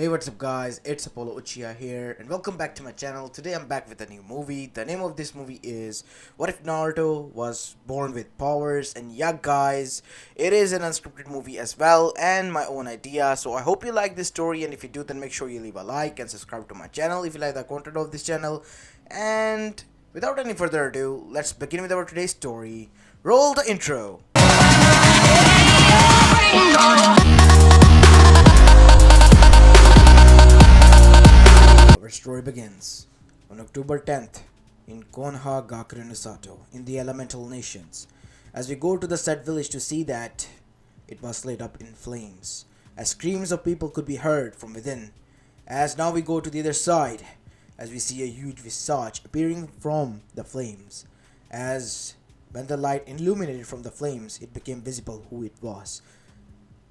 Hey, what's up guys, it's Apollo Uchiha here and welcome back to my channel. Today I'm back with a new movie. The name of this movie is What If Naruto Was Born with Powers? And yeah guys, it is an unscripted movie as well and my own idea. So I hope you like this story, and if you do then make sure you leave a like and subscribe to my channel if you like the content of this channel. And without any further ado, let's begin with our today's story. Roll the intro. Our story begins on October 10th in Konoha Gakure no Sato in the Elemental Nations, as we go to the said village to see that it was lit up in flames, as screams of people could be heard from within. As now we go to the other side, as we see a huge visage appearing from the flames, as when the light illuminated from the flames, it became visible who it was.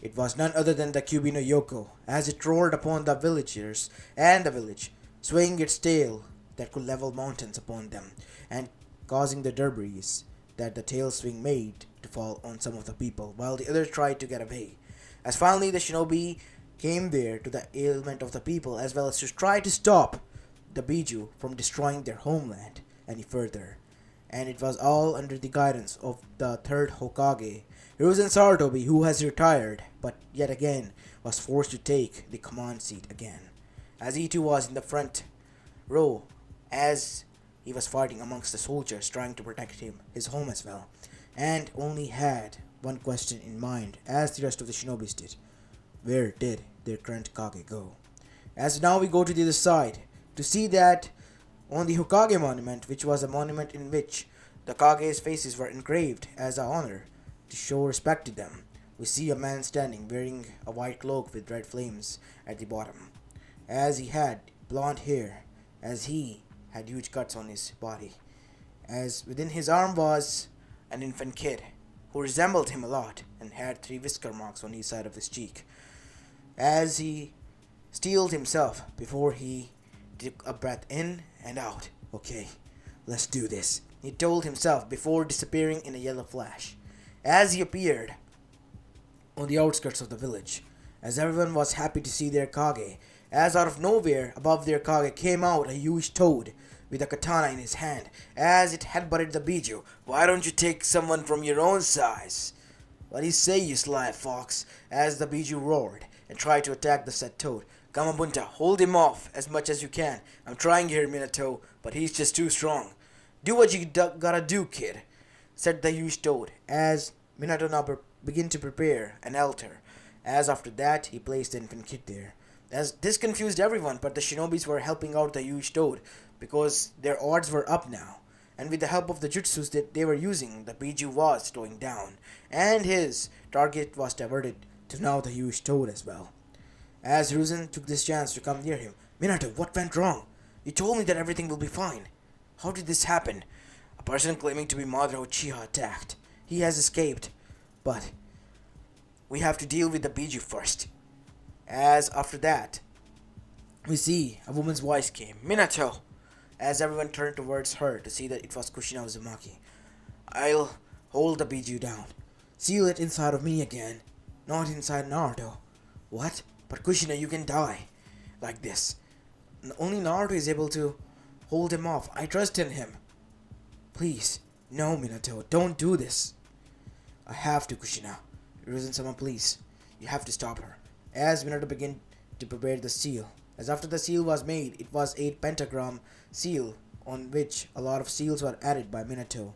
It was none other than the Kyuubi no Yoko, as it roared upon the villagers and the village, swaying its tail that could level mountains upon them, and causing the debris that the tail swing made to fall on some of the people, while the others tried to get away. As finally the shinobi came there to the ailment of the people, as well as to try to stop the Biju from destroying their homeland any further. And it was all under the guidance of the third Hokage, Hiruzen Sarutobi, who has retired, but yet again was forced to take the command seat again, as he too was in the front row, as he was fighting amongst the soldiers trying to protect his home as well, and only had one question in mind, as the rest of the shinobis did: where did their current Kage go? As now we go to the other side to see that on the Hokage monument, which was a monument in which the Kage's faces were engraved as an honor to show respect to them, we see a man standing wearing a white cloak with red flames at the bottom, as he had blonde hair, as he had huge cuts on his body, as within his arm was an infant kid who resembled him a lot and had 3 whisker marks on each side of his cheek, as he steeled himself before he took a breath in and out. Okay, let's do this, he told himself before disappearing in a yellow flash, as he appeared on the outskirts of the village, as everyone was happy to see their Kage, as out of nowhere above their Kage came out a huge toad with a katana in his hand, as it headbutted the Biju. Why don't you take someone from your own size? What do you say, you sly fox? As the Biju roared and tried to attack the said toad. Gamabunta, hold him off as much as you can. I'm trying here, Minato, but he's just too strong. Do what you gotta do, kid, said the huge toad, as Minato now began to prepare an altar, as after that he placed the infant kid there. As this confused everyone, but the shinobis were helping out the huge toad because their odds were up now, and with the help of the jutsus that they were using, the Biju was slowing down, and his target was diverted to now the huge toad as well. As Hiruzen took this chance to come near him. Minato, what went wrong? You told me that everything will be fine. How did this happen? A person claiming to be Mother Uchiha attacked. He has escaped, but we have to deal with the Biju first. As after that, we see a woman's voice came. Minato! As everyone turned towards her to see that it was Kushina Uzumaki. I'll hold the Biju down. Seal it inside of me again, not inside Naruto. What? But Kushina, you can die like this. Only Naruto is able to hold him off. I trust in him. Please, no, Minato, don't do this. I have to, Kushina. Hiruzen-sama, please. You have to stop her. As Minato began to prepare the seal. As after the seal was made, it was a pentagram seal on which a lot of seals were added by Minato.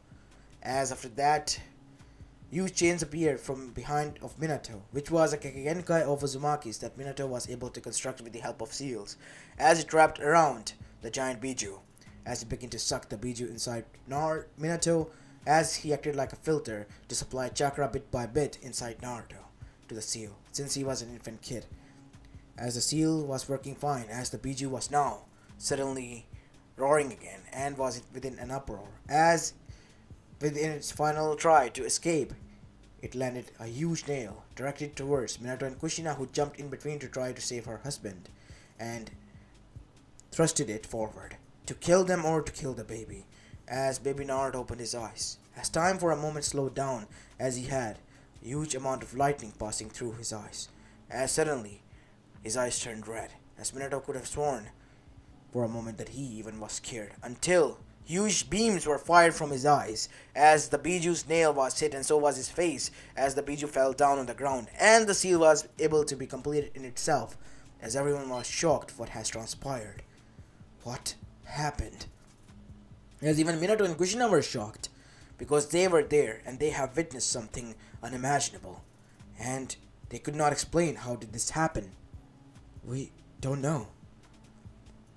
As after that, huge chains appeared from behind of Minato, which was a Kekkei of Uzumaki's that Minato was able to construct with the help of seals, as it wrapped around the giant Biju, as it began to suck the Biju inside Minato, as he acted like a filter to supply chakra bit by bit inside Naruto to the seal, since he was an infant kid. As the seal was working fine, as the Biju was now suddenly roaring again and was within an uproar, as within its final try to escape, it landed a huge nail directed towards Minato and Kushina, who jumped in between to try to save her husband and thrusted it forward to kill them or to kill the baby. As baby Naruto opened his eyes, as time for a moment slowed down, as he had a huge amount of lightning passing through his eyes, as suddenly his eyes turned red as Minato could have sworn for a moment that he even was scared, until huge beams were fired from his eyes as the Biju's nail was hit, and so was his face as the Biju fell down on the ground, and the seal was able to be completed in itself as everyone was shocked what has transpired. What happened? As even Minato and Kushina were shocked because they were there and they have witnessed something unimaginable, and they could not explain how did this happen. We don't know.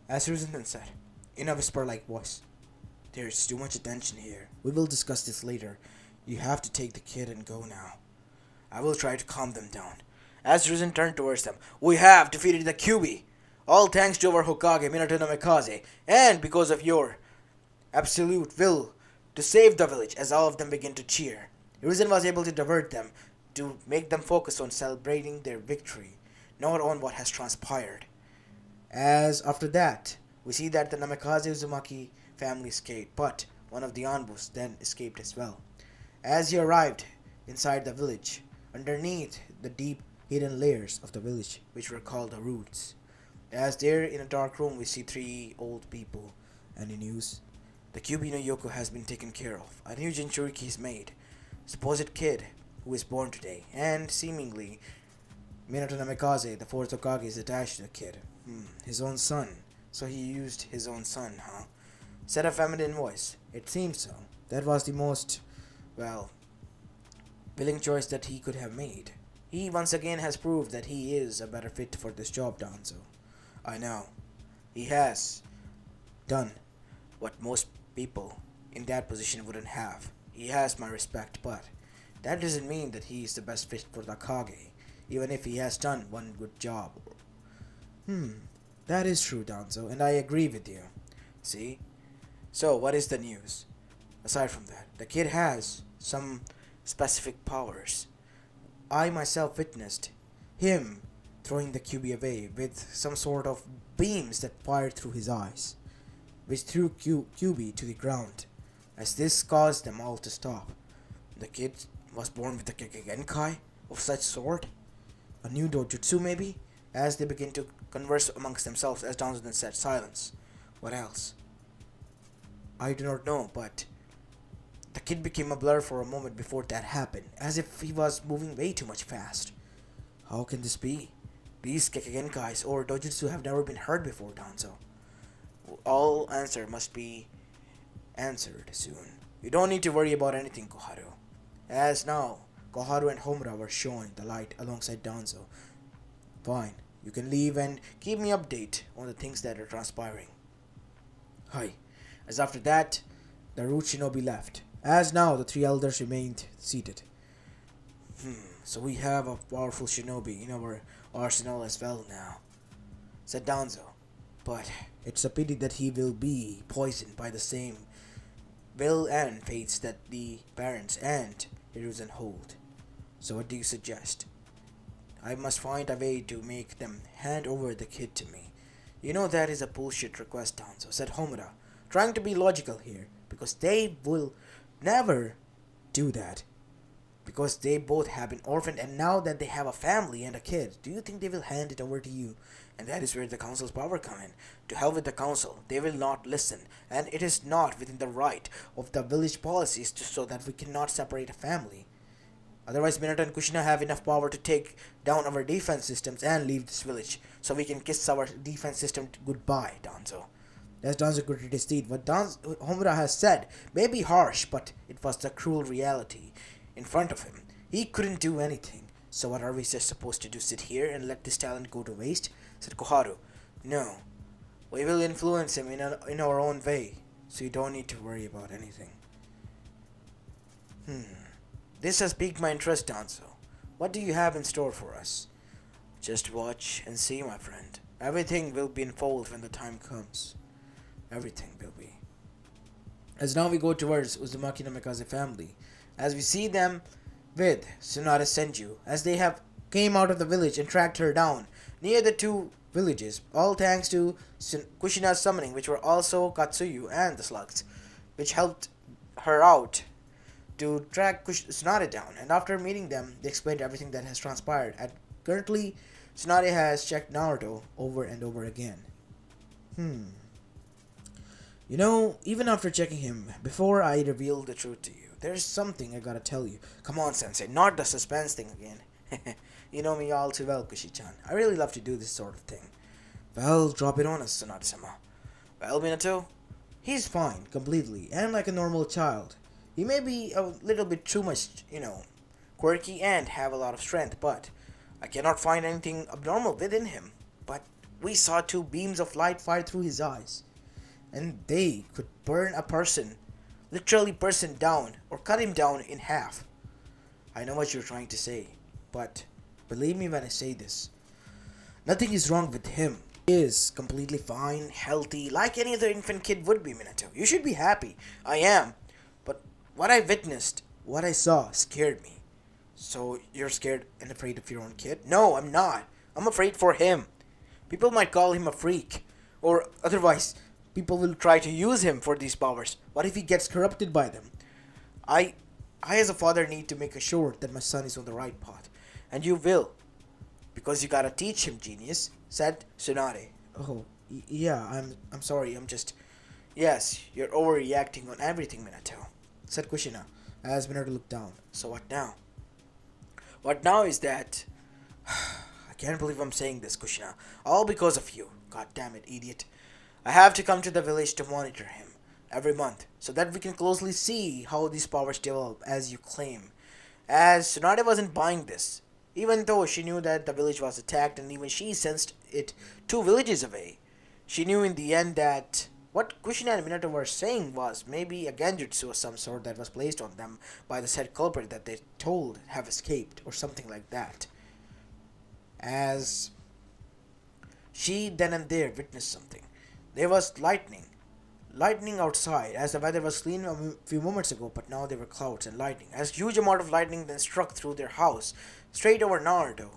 As Hiruzen said, in a whisper-like voice, "There's too much attention here. We will discuss this later. You have to take the kid and go now. I will try to calm them down." As Hiruzen turned towards them, "We have defeated the Kyuubi. All thanks to our Hokage, Minato Namikaze, and because of your absolute will to save the village," as all of them began to cheer. Hiruzen was able to divert them, to make them focus on celebrating their victory, not on what has transpired. As after that, we see that the Namikaze Uzumaki family escaped, but one of the Anbus then escaped as well. As he arrived inside the village, underneath the deep hidden layers of the village, which were called the roots. As there in a dark room, we see three old people, and in news, the Kyuubi no Yoko has been taken care of. A new Jinchuriki is made, supposed kid who is born today, and seemingly Minato Namikaze, the fourth Hokage, is attached to the kid. His own son. So he used his own son, huh? Said a feminine voice. It seems so. That was the most, willing choice that he could have made. He once again has proved that he is a better fit for this job, Danzo. I know. He has done what most people in that position wouldn't have. He has my respect, but that doesn't mean that he is the best fit for the Kage, even if he has done one good job. That is true, Danzo, and I agree with you. See? So, what is the news? Aside from that, the kid has some specific powers. I myself witnessed him throwing the Kyuubi away with some sort of beams that fired through his eyes, which threw Kyuubi to the ground, as this caused them all to stop. The kid was born with a Genkai of such sort? A new dojutsu maybe? As they begin to converse amongst themselves, as Danzo then said, "Silence. What else?" I do not know, but the kid became a blur for a moment before that happened, as if he was moving way too much fast. How can this be? These Genkais or dojutsu have never been heard before, Danzo. All answer must be answered soon. You don't need to worry about anything, Koharu. As now, Koharu and Homura were showing the light alongside Danzo. Fine, you can leave and keep me update on the things that are transpiring. Hi. As after that, the root shinobi left. As now, the three elders remained seated. So we have a powerful shinobi in our arsenal as well now, said Danzo. But it's a pity that he will be poisoned by the same will and fates that the parents and Hiruzen hold. So what do you suggest? I must find a way to make them hand over the kid to me. You know that is a bullshit request, Danzo, said Homura, trying to be logical here, because they will never do that. Because they both have been orphaned, and now that they have a family and a kid, do you think they will hand it over to you? And that is where the council's power come in. To hell with the council. They will not listen, and it is not within the right of the village policies so that we cannot separate a family. Otherwise, Minato and Kushina have enough power to take down our defense systems and leave this village, so we can kiss our defense system goodbye, Danzo. As Danzo gritted his teeth, what Homura has said may be harsh, but it was the cruel reality in front of him. He couldn't do anything. So what are we just supposed to do? Sit here and let this talent go to waste? Said Koharu. No. We will influence him in our own way, so you don't need to worry about anything. This has piqued my interest, Danzo. What do you have in store for us? Just watch and see, my friend. Everything will be unfolded when the time comes. Everything will be. As now we go towards Uzumaki Namikaze family, as we see them with Tsunade Senju, as they have came out of the village and tracked her down near the two villages, all thanks to Kushina's summoning, which were also Katsuyu and the slugs, which helped her out to track Tsunade down. And after meeting them, they explained everything that has transpired. And currently, Tsunade has checked Naruto over and over again. Hmm. You know, even after checking him, before I reveal the truth to you, there's something I gotta tell you. Come on, Sensei, not the suspense thing again. You know me all too well, Kushi-chan. I really love to do this sort of thing. Well, drop it on us, Tsunade-sama. Well, Minato, he's fine, completely, and like a normal child. He may be a little bit too much, quirky and have a lot of strength, but I cannot find anything abnormal within him. But we saw two beams of light fire through his eyes, and they could burn a person, literally person down, or cut him down in half. I know what you're trying to say, but believe me when I say this. Nothing is wrong with him. He is completely fine, healthy, like any other infant kid would be, Minato. You should be happy. I am. But what I witnessed, what I saw, scared me. So you're scared and afraid of your own kid? No, I'm not. I'm afraid for him. People might call him a freak. Or otherwise, people will try to use him for these powers. What if he gets corrupted by them? I as a father need to make sure that my son is on the right path. And you will. Because you gotta teach him, genius, said Tsunade. Oh, yeah, I'm sorry, I'm just... Yes, you're overreacting on everything, Minato, said Kushina, as Minato looked down. So what now? What now is that... I can't believe I'm saying this, Kushina. All because of you. God damn it, idiot. I have to come to the village to monitor him every month, so that we can closely see how these powers develop, as you claim. As Tsunade wasn't buying this, even though she knew that the village was attacked and even she sensed it 2 villages away. She knew in the end that what Kushina and Minato were saying was maybe a genjutsu of some sort that was placed on them by the said culprit that they told have escaped, or something like that. As she then and there witnessed something. There was lightning outside, as the weather was clean a few moments ago, but now there were clouds and lightning, as huge amount of lightning then struck through their house, straight over Naruto,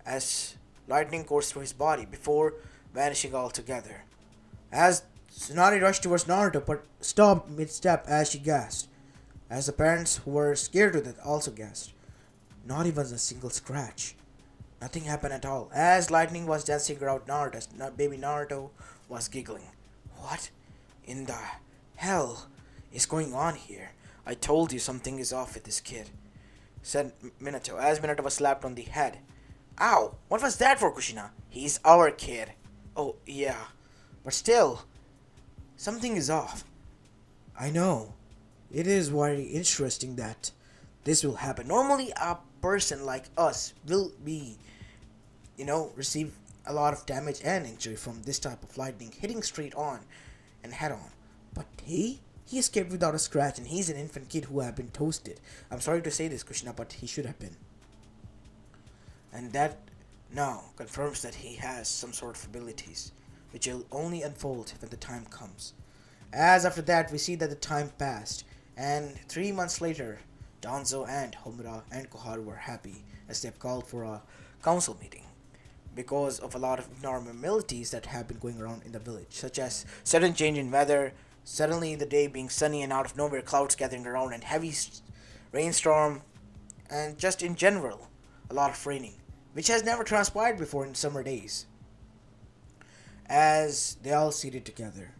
as lightning coursed through his body before vanishing altogether. As Tsunade rushed towards Naruto, but stopped mid-step as she gasped, as the parents who were scared to death also gasped. Not even a single scratch. Nothing happened at all, as lightning was dancing around Naruto, as baby Naruto was giggling. What in the hell is going on here? I told you something is off with this kid, said Minato, as Minato was slapped on the head. Ow! What was that for, Kushina? He's our kid. Oh, yeah. But still, something is off. I know. It is very interesting that this will happen. Normally, a person like us will be, receive a lot of damage and injury from this type of lightning hitting straight on and head on. But he escaped without a scratch, and he's an infant kid who have been toasted. I'm sorry to say this, Kushina, but he should have been. And that now confirms that he has some sort of abilities, which will only unfold when the time comes. As after that, we see that the time passed, and 3 months later, Danzo and Homura and Koharu were happy as they have called for a council meeting because of a lot of abnormalities that have been going around in the village, such as sudden change in weather, suddenly the day being sunny and out of nowhere clouds gathering around and heavy rainstorm, and just in general, a lot of raining, which has never transpired before in summer days. As they all seated together,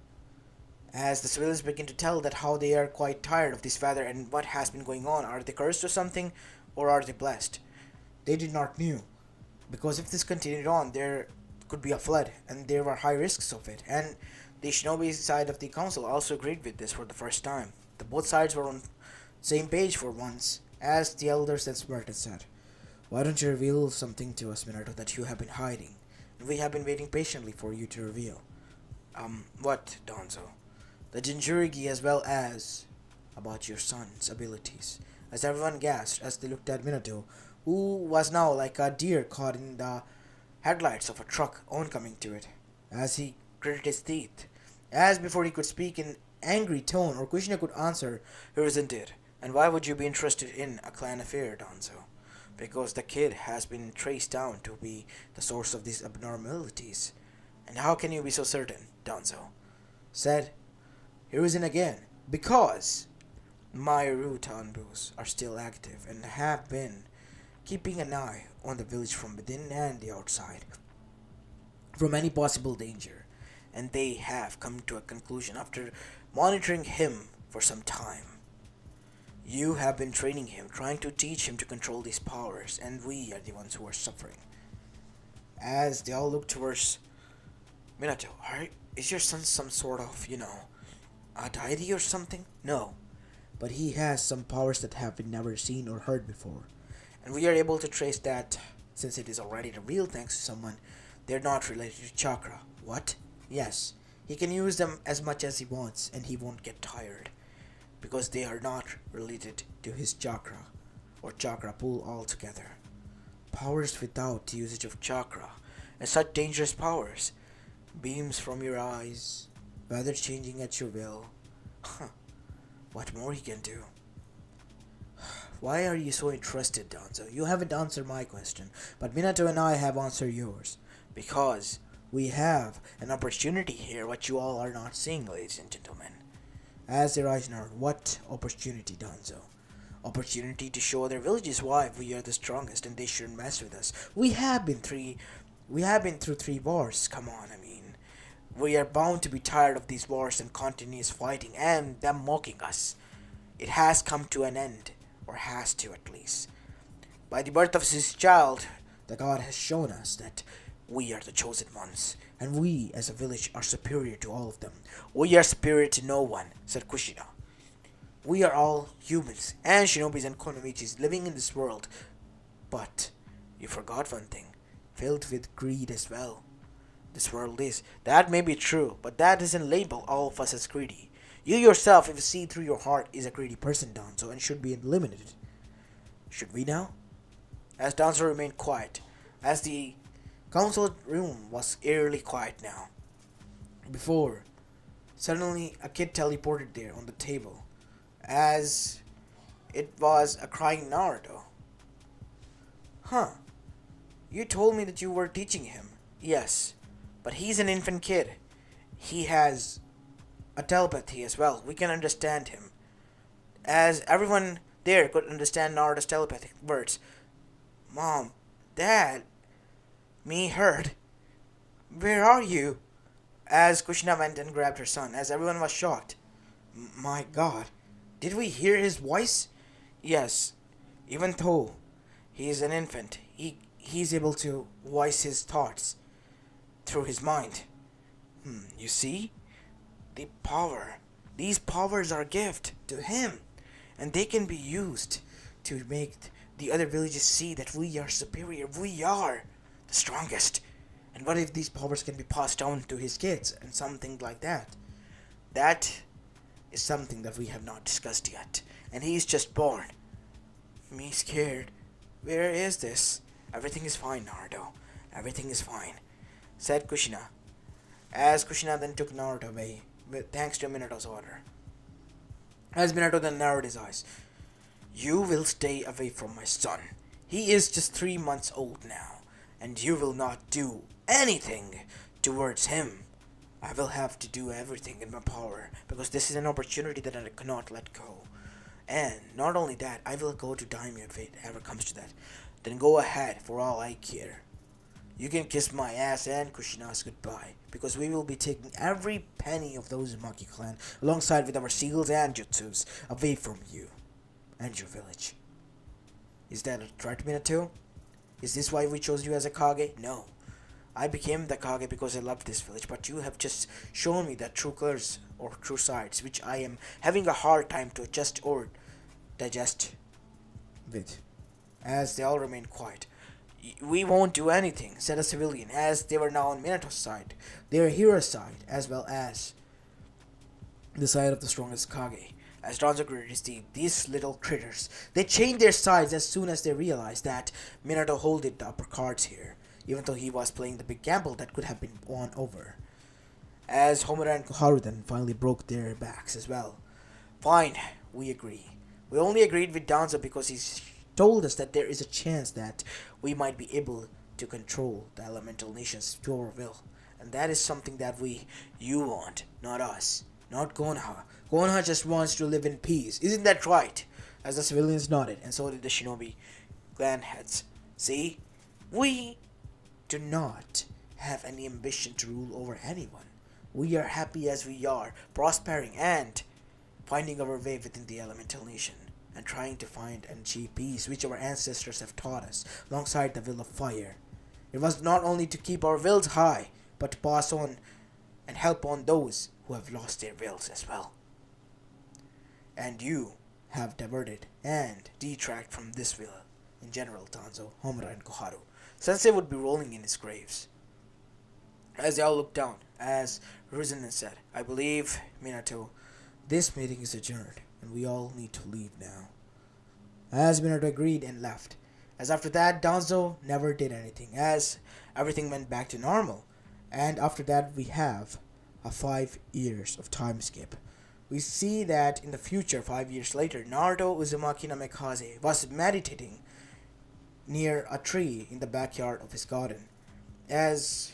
as the civilians begin to tell that how they are quite tired of this weather and what has been going on. Are they cursed or something, or are they blessed? They did not know, because if this continued on, there could be a flood, and there were high risks of it. And the shinobi side of the council also agreed with this for the first time. The both sides were on the same page for once, as the elders then smirked and said, "Why don't you reveal something to us, Minato, that you have been hiding? And we have been waiting patiently for you to reveal." What, Danzo? The Jinchuriki, as well as about your son's abilities. As everyone gasped as they looked at Minato, who was now like a deer caught in the headlights of a truck oncoming to it, as he gritted his teeth, as before he could speak in angry tone or Kushina could answer, "Here isn't it? And why would you be interested in a clan affair, Danzo?" "Because the kid has been traced down to be the source of these abnormalities." "And how can you be so certain, Danzo?" said Hiruzen again. "Because my Rutanbus are still active and have been keeping an eye on the village from within and the outside, from any possible danger, and they have come to a conclusion after monitoring him for some time. You have been training him, trying to teach him to control these powers, and we are the ones who are suffering. As they all look towards Minato, is your son some sort of, a deity or something? No, but he has some powers that have been never seen or heard before. And we are able to trace that since it is already revealed thanks to someone. They're not related to chakra. What? Yes, he can use them as much as he wants and he won't get tired because they are not related to his chakra or chakra pool altogether. Powers without the usage of chakra and such dangerous powers. Beams from your eyes, weather changing at your will. What more he can do? Why are you so interested, Danzo? You haven't answered my question, but Minato and I have answered yours. Because we have an opportunity here, what you all are not seeing, ladies and gentlemen. As they rise north, what opportunity, Danzo? Opportunity to show their villages why we are the strongest and they shouldn't mess with us. We have been through 3 wars. Come on, I mean, we are bound to be tired of these wars and continuous fighting and them mocking us. It has come to an end, or has to at least. By the birth of his child, the god has shown us that we are the chosen ones, and we as a village are superior to all of them. We are superior to no one, said Kushina. We are all humans and shinobis and konomichis living in this world. But you forgot one thing, filled with greed as well. This world is. That may be true, but that doesn't label all of us as greedy. You yourself, if you see through your heart, is a greedy person, Danzo, and should be eliminated. Should we now? As Danzo remained quiet, as the council room was eerily quiet now. Before, suddenly a kid teleported there on the table, as it was a crying Naruto. Huh. You told me that you were teaching him. Yes, but he's an infant kid. He has a telepathy as well. We can understand him. As everyone there could understand Naruto's telepathic words. Mom, Dad, me hurt. Where are you? As Kushina went and grabbed her son, as everyone was shocked. My God, did we hear his voice? Yes, even though he is an infant, he's able to voice his thoughts through his mind. You see? These powers are a gift to him, and they can be used to make the other villages see that we are superior, we are the strongest. And what if these powers can be passed down to his kids and something like that? That is something that we have not discussed yet, and he's just born. Me scared. Where is this? Everything is fine, Naruto. Everything is fine, said Kushina, as Kushina then took Naruto away, thanks to Minato's order. As Minato then narrowed his eyes. You will stay away from my son. He is just 3 months old now, and you will not do anything towards him. I will have to do everything in my power, because this is an opportunity that I cannot let go. And not only that, I will go to Daimyo if it ever comes to that. Then go ahead, for all I care. You can kiss my ass and Kushina's goodbye, because we will be taking every penny of those Uzumaki clan, alongside with our seals and jutsus, away from you and your village. Is that a threat, Minato? Is this why we chose you as a Kage? No. I became the Kage because I loved this village, but you have just shown me the true colors or true sides, which I am having a hard time to adjust or digest with. As they all remained quiet. We won't do anything, said a civilian, as they were now on Minato's side, their hero's side, as well as the side of the strongest Kage. As Danzo gritted his teeth, these little critters, they changed their sides as soon as they realized that Minato holded the upper cards here, even though he was playing the big gamble that could have been won over. As Homura and Koharu then finally broke their backs as well. Fine, we agree. We only agreed with Danzo because he's told us that there is a chance that we might be able to control the elemental nations to our will. And that is something that you want, not us. Not Konoha. Konoha just wants to live in peace. Isn't that right? As the civilians nodded, and so did the shinobi clan heads. See? We do not have any ambition to rule over anyone. We are happy as we are, prospering and finding our way within the elemental nation, and trying to find and achieve peace, which our ancestors have taught us, alongside the will of fire. It was not only to keep our wills high, but to pass on and help on those who have lost their wills as well. And you have diverted and detract from this will in general, Danzo, Homura, and Koharu. Sensei would be rolling in his graves. As they all looked down, as Ruzen said, I believe, Minato, this meeting is adjourned, and we all need to leave now. As Minato agreed and left. As after that, Danzo never did anything, as everything went back to normal. And after that, we have a 5 years of time skip. We see that in the future, 5 years later, Naruto Uzumaki no Mikaze was meditating near a tree in the backyard of his garden. As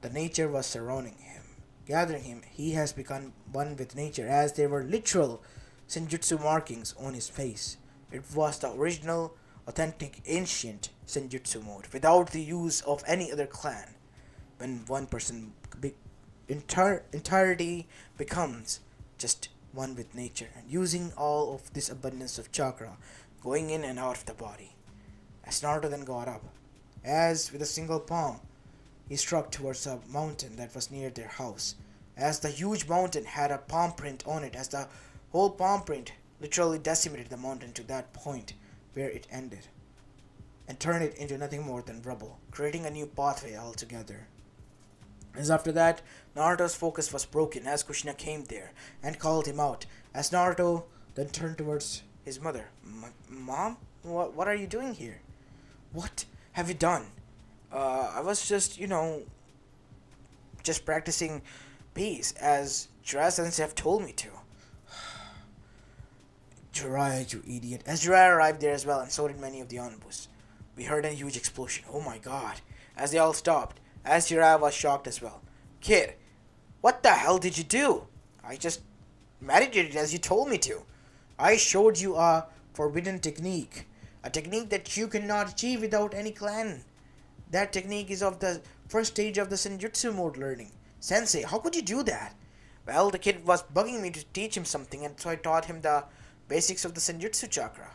the nature was surrounding him, gathering him, he has become one with nature, as there were literal senjutsu markings on his face. It was the original, authentic, ancient senjutsu mode, without the use of any other clan. When one person entirety becomes just one with nature, and using all of this abundance of chakra going in and out of the body. As Naruto then got up, as with a single palm, he struck towards a mountain that was near their house, as the huge mountain had a palm print on it, as the whole palm print literally decimated the mountain to that point where it ended, and turned it into nothing more than rubble, creating a new pathway altogether. As after that, Naruto's focus was broken as Kushina came there and called him out, as Naruto then turned towards his mother. Mom? What are you doing here? What have you done? I was just, just practicing peace, as Jiraiya-sensei have told me to. Jiraiya, you idiot. As Jiraiya arrived there as well, and so did many of the Onbus. We heard a huge explosion. Oh my god. As they all stopped, as Jiraiya was shocked as well. Kid, what the hell did you do? I just meditated as you told me to. I showed you a forbidden technique. A technique that you cannot achieve without any clan. That technique is of the first stage of the Senjutsu mode learning. Sensei, how could you do that? Well, the kid was bugging me to teach him something, and so I taught him the basics of the Senjutsu chakra.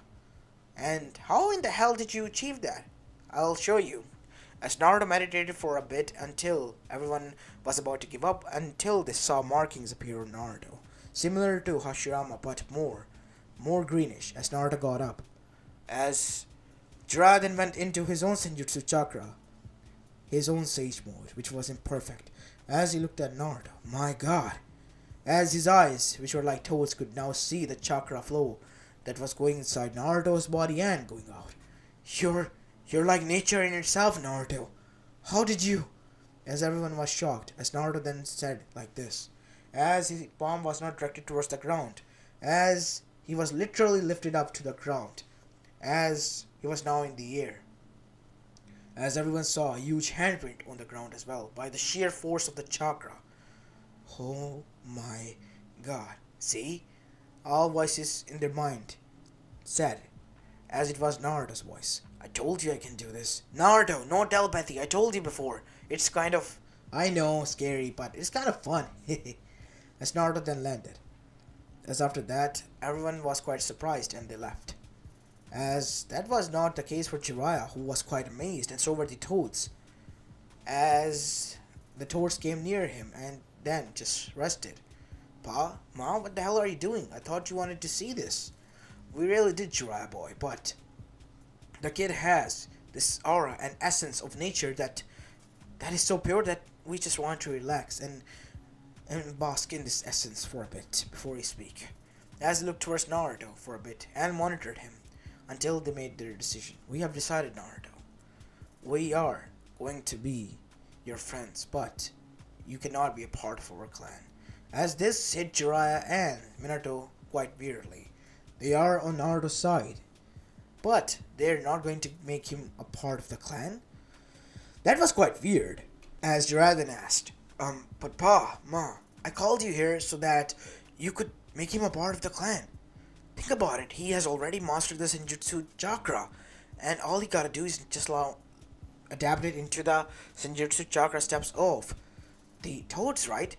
And how in the hell did you achieve that? I'll show you. As Naruto meditated for a bit until everyone was about to give up, until they saw markings appear on Naruto, similar to Hashirama but more greenish. As Naruto got up, as Jiraiya then went into his own Senjutsu chakra, his own Sage mode, which was imperfect. As he looked at Naruto, my god, as his eyes, which were like toads, could now see the chakra flow that was going inside Naruto's body and going out. You're like nature in yourself, Naruto. How did you? As everyone was shocked, as Naruto then said like this, as his palm was not directed towards the ground, as he was literally lifted up to the ground, as he was now in the air. As everyone saw a huge handprint on the ground as well, by the sheer force of the chakra. Oh my god. See? All voices in their mind said, as it was Naruto's voice, I told you I can do this. Naruto, no telepathy, I told you before. It's kind of, I know, scary, but it's kind of fun. As Naruto then landed. As after that, everyone was quite surprised and they left. As that was not the case for Jiraiya, who was quite amazed, and so were the toads. As the toads came near him and then just rested. Pa, Mom, what the hell are you doing? I thought you wanted to see this. We really did, Jiraiya boy, but the kid has this aura and essence of nature that is so pure that we just want to relax and bask in this essence for a bit before we speak. As he looked towards Naruto for a bit and monitored him until they made their decision. We have decided, Naruto. We are going to be your friends, but you cannot be a part of our clan. As this hit Jiraiya and Minato quite weirdly. They are on Naruto's side, but they're not going to make him a part of the clan? That was quite weird. As Jiraiya then asked, but Pa, Ma, I called you here so that you could make him a part of the clan. Think about it, he has already mastered the Senjutsu chakra, and all he gotta do is just adapted into the Senjutsu chakra steps of the Toads, right?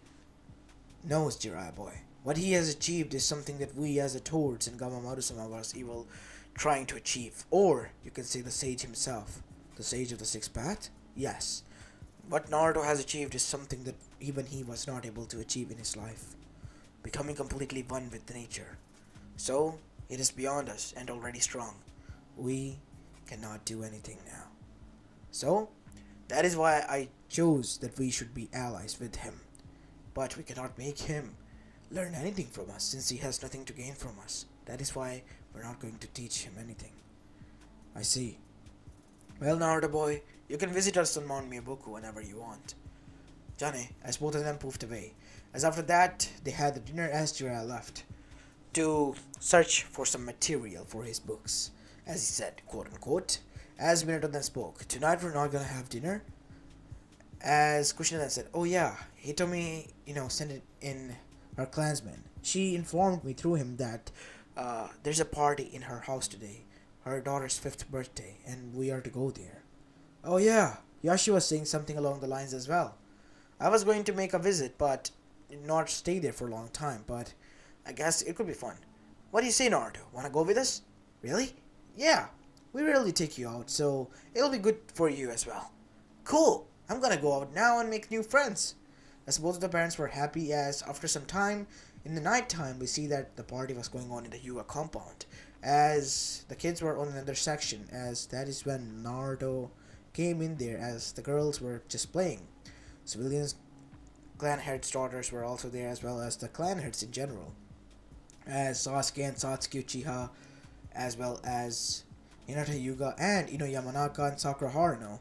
No, Jiraiya boy. What he has achieved is something that we as the Toads and Gamamaru-sama was evil trying to achieve. Or, you can say the sage himself. The sage of the sixth path? Yes. What Naruto has achieved is something that even he was not able to achieve in his life. Becoming completely one with nature. So, it is beyond us and already strong. We cannot do anything now. So, that is why I chose that we should be allies with him. But we cannot make him learn anything from us since he has nothing to gain from us. That is why we're not going to teach him anything. I see. Well, Naruto boy, you can visit us on Mount Miyabuku whenever you want. Johnny, as both of them poofed away. As after that, they had the dinner as Jiraiya left to search for some material for his books. As he said, quote unquote, as Minato then spoke, tonight we're not gonna have dinner. As Kushina then said, oh yeah, he told me, send it in her clansman. She informed me through him that there's a party in her house today, her daughter's 5th birthday, and we are to go there. Oh yeah, Yashi was saying something along the lines as well. I was going to make a visit, but not stay there for a long time, but I guess it could be fun. What do you say, Naruto? Wanna go with us? Really? Yeah, we rarely take you out, so it'll be good for you as well. Cool! I'm gonna go out now and make new friends. As both of the parents were happy, as after some time, in the night time, we see that the party was going on in the Hyuga compound. As the kids were on another section, as that is when Naruto came in there, as the girls were just playing. Civilians, clan heads' daughters were also there, as well as the clan heads in general. As Sasuke and Satsuki Uchiha, as well as Hinata Hyuga and Ino Yamanaka and Sakura Haruno,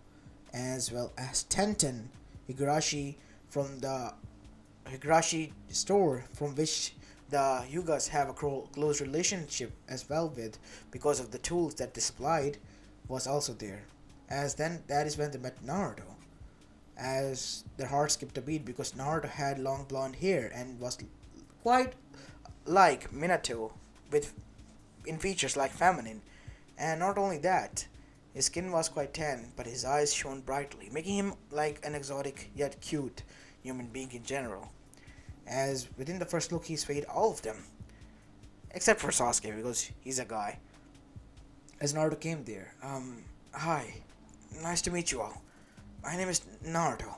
as well as Tenten Higurashi from the Higurashi store, from which the Hyugas have a close relationship as well with, because of the tools that they supplied, was also there. As then that is when they met Naruto. As their hearts skipped a beat because Naruto had long blonde hair and was quite like Minato, with in features like feminine. And not only that, his skin was quite tan, but his eyes shone brightly, making him like an exotic yet cute human being in general. As within the first look, he swayed all of them, except for Sasuke because he's a guy. As Naruto came there, hi, nice to meet you all. My name is Naruto.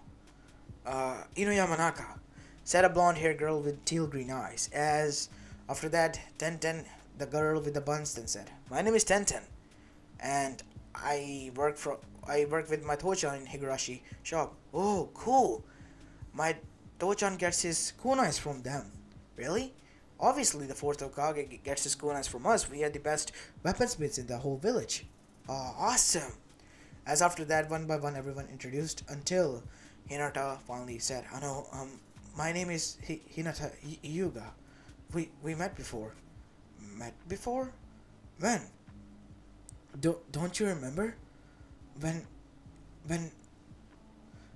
Ino Yamanaka, said a blonde-haired girl with teal green eyes. As after that, Tenten, the girl with the buns, then said, my name is Tenten, and I work with my Tochan in Higurashi shop. Oh, cool. My Tochan gets his kunais from them. Really? Obviously, the 4th Hokage gets his kunais from us. We are the best weaponsmiths in the whole village. Awesome. As after that, one by one, everyone introduced until Hinata finally said, "Oh no, my name is Hinata Hyuga. We met before." Met before? When? Don't you remember? When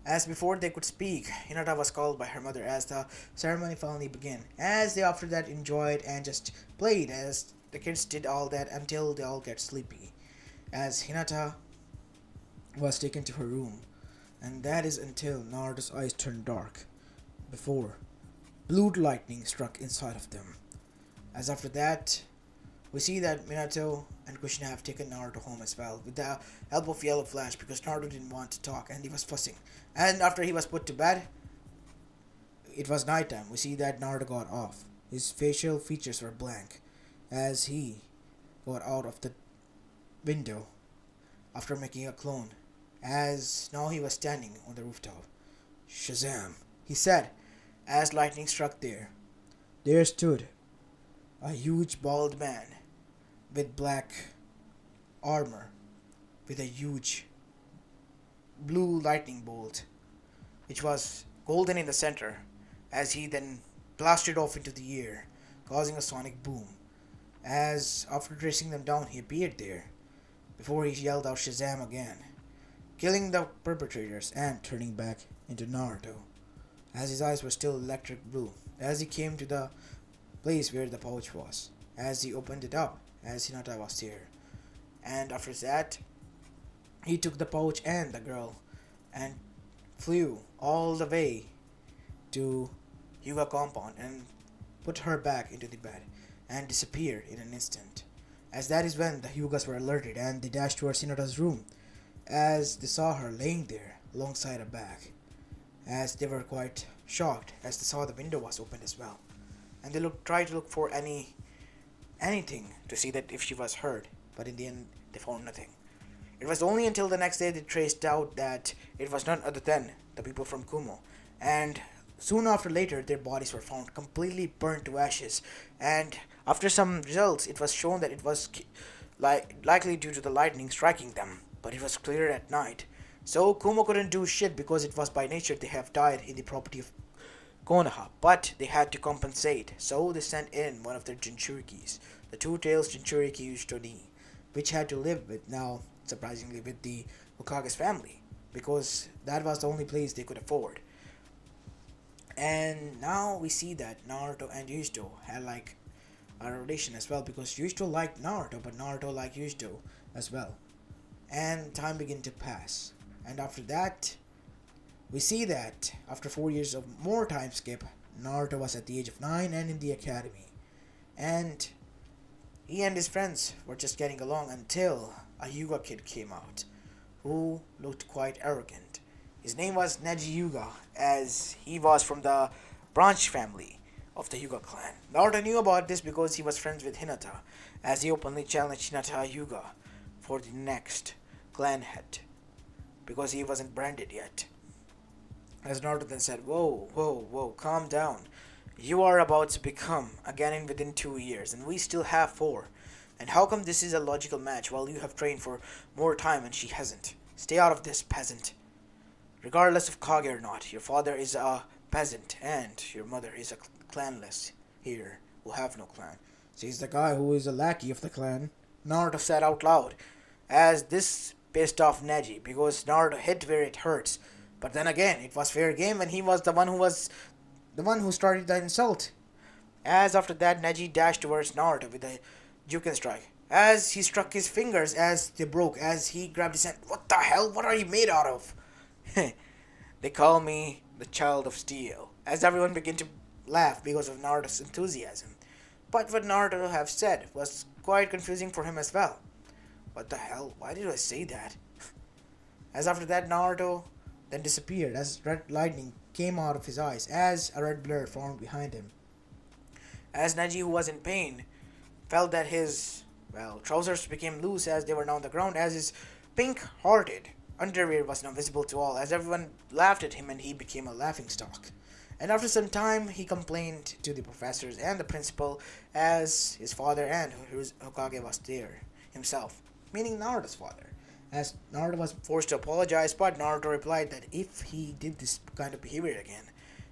as before they could speak, Hinata was called by her mother as the ceremony finally began. As they after that enjoyed and just played, as the kids did all that until they all get sleepy. As Hinata was taken to her room, and that is until Naruto's eyes turned dark, before blue lightning struck inside of them. As after that, we see that Minato and Kushina have taken Naruto home as well, with the help of Yellow Flash, because Naruto didn't want to talk and he was fussing. And after he was put to bed, it was nighttime. We see that Naruto got off. His facial features were blank, as he got out of the window after making a clone, as now he was standing on the rooftop. Shazam, he said, as lightning struck there. There stood a huge bald man with black armor, with a huge blue lightning bolt, which was golden in the center, as he then blasted off into the air, causing a sonic boom. As after tracing them down, he appeared there, before he yelled out Shazam again, killing the perpetrators and turning back into Naruto, as his eyes were still electric blue, as he came to the place where the pouch was, as he opened it up, as Hinata was there. And after that, he took the pouch and the girl and flew all the way to Hyuga compound and put her back into the bed and disappeared in an instant. As that is when the Hyugas were alerted and they dashed towards Hinata's room as they saw her laying there alongside a bag. As they were quite shocked as they saw the window was opened as well. And they tried to look for anything to see that if she was hurt, but in the end they found nothing. It was only until the next day they traced out that it was none other than the people from Kumo, and soon after later their bodies were found completely burnt to ashes, and after some results it was shown that it was likely due to the lightning striking them, but it was clear at night. So Kumo couldn't do shit because it was by nature they have died in the property of Konoha, but they had to compensate, so they sent in one of their Jinchurikis, the two-tailed Jinchuriki Ushitoni, which had to live with now, surprisingly, with the Hokage's family, because that was the only place they could afford. And now we see that Naruto and Yushito had like a relation as well, because Yushito liked Naruto, but Naruto liked Yushito as well. And time began to pass. And after that, we see that after 4 years of more time skip, Naruto was at the age of 9 and in the academy. And he and his friends were just getting along until a Hyuga kid came out, who looked quite arrogant. His name was Neji Hyuga, as he was from the branch family of the Hyuga clan. Naruto knew about this because he was friends with Hinata, as he openly challenged Hinata Hyuga for the next clan head, because he wasn't branded yet. As Naruto then said, whoa, calm down. You are about to become a Genin within 2 years, and we still have 4. And how come this is a logical match while you have trained for more time and she hasn't? Stay out of this, peasant. Regardless of Kage or not, your father is a peasant, and your mother is a clanless here, who have no clan. She's the guy who is a lackey of the clan, Naruto said out loud, as this pissed off Neji, because Naruto hit where it hurts. But then again, it was fair game and he was the one who started the insult. As after that, Neji dashed towards Naruto with a Juken strike. As he struck his fingers as they broke, as he grabbed his hand. What the hell? What are you made out of? They call me the Child of Steel. As everyone began to laugh because of Naruto's enthusiasm. But what Naruto have said was quite confusing for him as well. What the hell? Why did I say that? As after that, Naruto then disappeared as red lightning came out of his eyes as a red blur formed behind him. As Neji, who was in pain, felt that his, trousers became loose as they were now on the ground, as his pink-hearted underwear was now visible to all, as everyone laughed at him and he became a laughingstock. And after some time, he complained to the professors and the principal, as his father and Hokage was there himself, meaning Naruto's father. As Naruto was forced to apologize, but Naruto replied that if he did this kind of behavior again,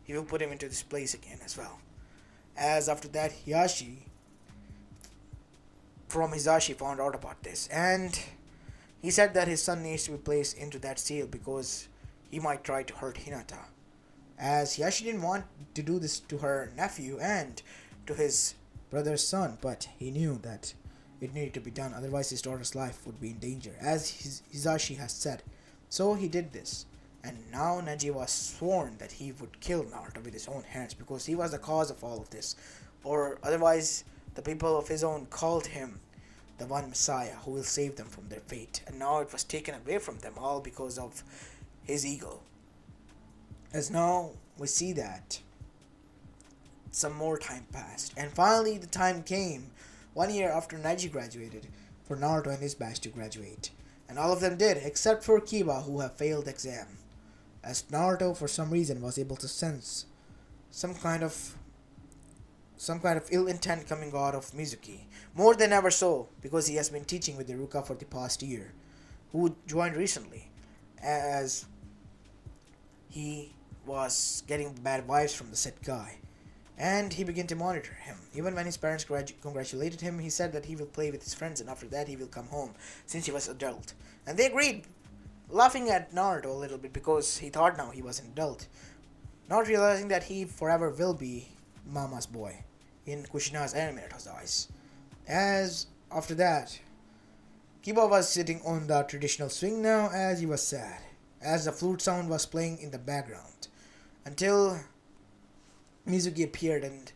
he will put him into this place again as well. As after that, Hisashi found out about this, and he said that his son needs to be placed into that seal because he might try to hurt Hinata. As Hisashi didn't want to do this to her nephew and to his brother's son, but he knew that it needed to be done, otherwise his daughter's life would be in danger, as Hisashi has said. So he did this, and now Neji was sworn that he would kill Naruto with his own hands because he was the cause of all of this, or otherwise the people of his own called him the one Messiah who will save them from their fate, and now it was taken away from them all because of his ego. As now we see that some more time passed, and finally the time came 1 year after Neji graduated, for Naruto and his batch to graduate. And all of them did, except for Kiba, who have failed exam. As Naruto, for some reason, was able to sense some kind of ill intent coming out of Mizuki. More than ever so, because he has been teaching with Iruka for the past year, who joined recently, as he was getting bad vibes from the said guy. And he began to monitor him. Even when his parents congratulated him, he said that he will play with his friends and after that he will come home, since he was adult. And they agreed, laughing at Naruto a little bit because he thought now he was an adult, not realizing that he forever will be Mama's boy in Kushina's and Minato's eyes. As after that, Kiba was sitting on the traditional swing now as he was sad, as the flute sound was playing in the background, until Mizuki appeared and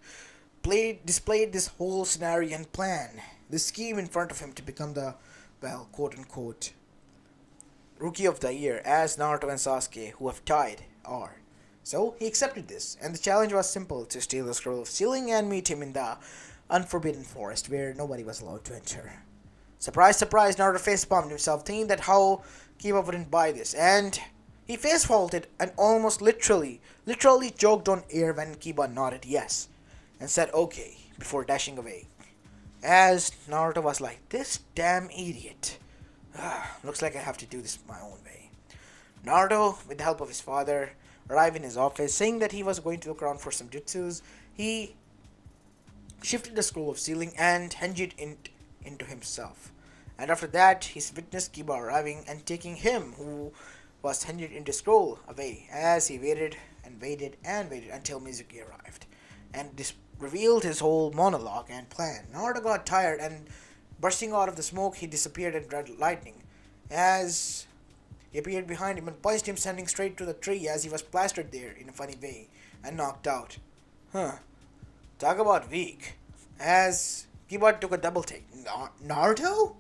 displayed this whole scenario and plan, this scheme in front of him to become the, well, quote unquote, Rookie of the Year, as Naruto and Sasuke, who have tied, are. So he accepted this, and the challenge was simple: to steal the scroll of sealing and meet him in the unforbidden forest where nobody was allowed to enter. Surprise, surprise, Naruto facepalmed himself, thinking that how Kiba wouldn't buy this, and he face faulted and almost literally joked on air when Kiba nodded yes and said okay before dashing away. As Naruto was like, this damn idiot. Looks like I have to do this my own way. Naruto, with the help of his father, arrived in his office, saying that he was going to look around for some jutsus. He shifted the scroll of sealing and hinged it into himself. And after that, he witnessed Kiba arriving and taking him, who was hinged into scroll, away, as he waited and waited and waited until Mizuki arrived. And this revealed his whole monologue and plan. Naruto got tired and bursting out of the smoke, he disappeared in red lightning. As he appeared behind him and punched him, sending straight to the tree as he was plastered there in a funny way and knocked out. Talk about weak. As Kiba took a double take. Naruto?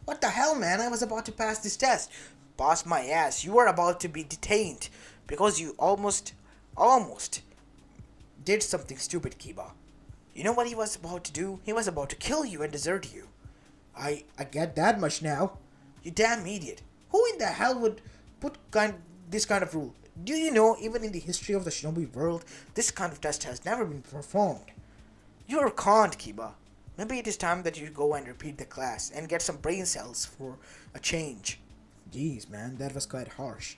What the hell, man? I was about to pass this test. Pass my ass. You are about to be detained because you almost did something stupid, Kiba. You know what he was about to do? He was about to kill you and desert you. I get that much now. You damn idiot. Who in the hell would put this kind of rule? Do you know, even in the history of the shinobi world, this kind of test has never been performed? You're conned, Kiba. Maybe it is time that you go and repeat the class and get some brain cells for a change. Jeez, man, that was quite harsh.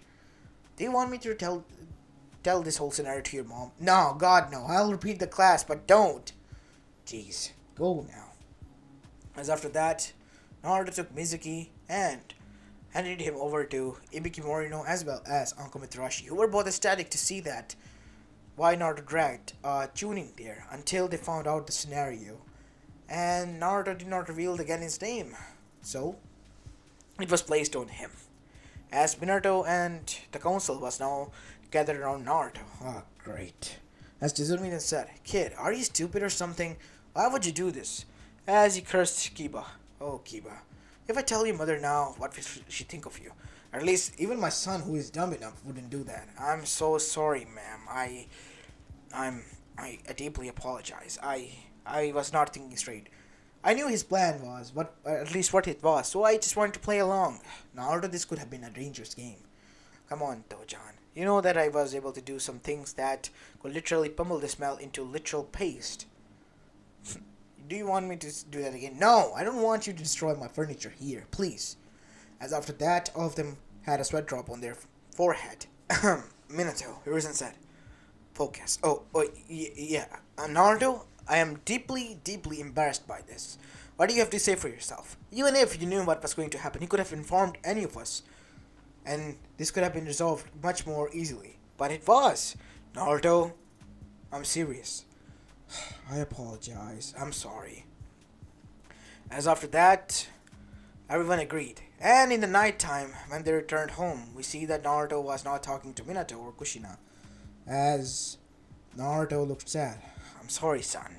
Do you want me to tell this whole scenario to your mom? No, God, no. I'll repeat the class, but don't. Jeez, go now. As after that, Naruto took Mizuki and handed him over to Ibiki Morino as well as Uncle Mitarashi, who were both ecstatic to see that why Naruto dragged tuning there until they found out the scenario. And Naruto did not reveal the Genin's name, so it was placed on him. As Minato and the council was now gathered around Naruto. Ah, great. As Tizumi then said, "Kid, are you stupid or something? Why would you do this?" As he cursed Kiba. Oh, Kiba. If I tell your mother now, what will she think of you? At least, even my son, who is dumb enough, wouldn't do that. I'm so sorry, ma'am. I deeply apologize. I was not thinking straight. I knew his plan was, at least what it was, so I just wanted to play along. Naruto, this could have been a dangerous game. Come on, Tojan. You know that I was able to do some things that could literally pummel this Mel into literal paste. Do you want me to do that again? No, I don't want you to destroy my furniture here, please. As after that, all of them had a sweat drop on their forehead. Minato, he risen said, "Focus." Yeah. Naruto, I am deeply embarrassed by this. What do you have to say for yourself? Even if you knew what was going to happen, you could have informed any of us. And this could have been resolved much more easily. But it was. Naruto, I'm serious. I apologize. I'm sorry. As after that, everyone agreed. And in the night time, when they returned home, we see that Naruto was not talking to Minato or Kushina. As Naruto looked sad. I'm sorry, son.